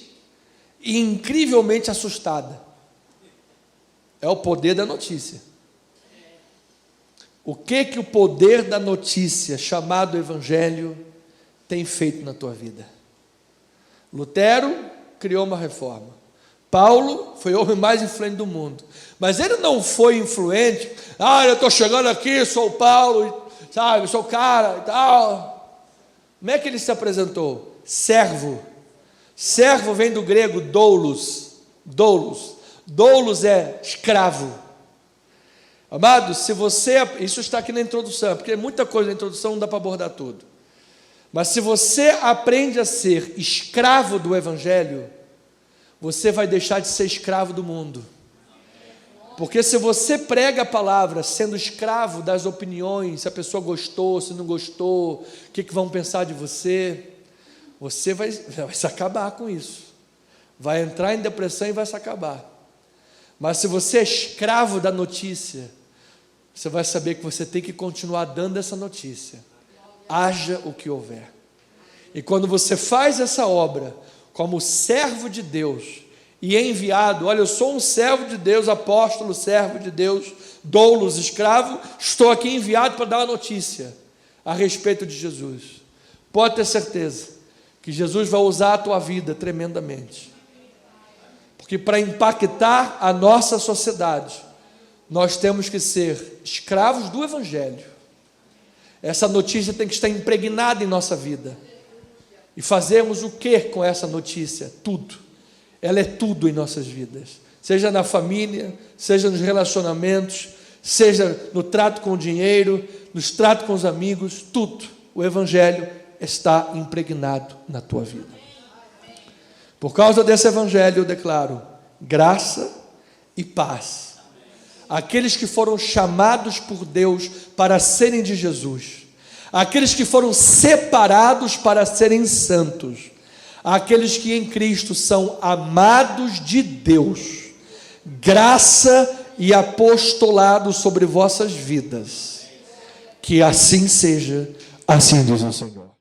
e incrivelmente assustada. É o poder da notícia. O que o poder da notícia, chamado Evangelho, tem feito na tua vida? Lutero criou uma reforma. Paulo foi o homem mais influente do mundo. Mas ele não foi influente, eu estou chegando aqui, sou o Paulo, sabe, sou o cara e tal. Como é que ele se apresentou? Servo. Servo vem do grego doulos. Doulos é escravo. Amado, se você, isso está aqui na introdução, porque muita coisa na introdução não dá para abordar tudo. Mas se você aprende a ser escravo do Evangelho, você vai deixar de ser escravo do mundo. Porque se você prega a palavra sendo escravo das opiniões, se a pessoa gostou, se não gostou, o que vão pensar de você, você vai se acabar com isso. Vai entrar em depressão e vai se acabar. Mas se você é escravo da notícia, você vai saber que você tem que continuar dando essa notícia. Haja o que houver. E quando você faz essa obra como servo de Deus e enviado, olha, eu sou um servo de Deus, apóstolo, servo de Deus, doulos, escravo, estou aqui enviado para dar uma notícia a respeito de Jesus. Pode ter certeza que Jesus vai usar a tua vida tremendamente. Porque para impactar a nossa sociedade, nós temos que ser escravos do Evangelho. Essa notícia tem que estar impregnada em nossa vida. E fazemos o que com essa notícia? Tudo. Ela é tudo em nossas vidas. Seja na família, seja nos relacionamentos, seja no trato com o dinheiro, nos tratos com os amigos, tudo. O Evangelho está impregnado na tua vida. Por causa desse Evangelho eu declaro graça e paz. Aqueles que foram chamados por Deus para serem de Jesus, aqueles que foram separados para serem santos, aqueles que em Cristo são amados de Deus, graça e apostolado sobre vossas vidas. Que assim seja, assim diz o Senhor.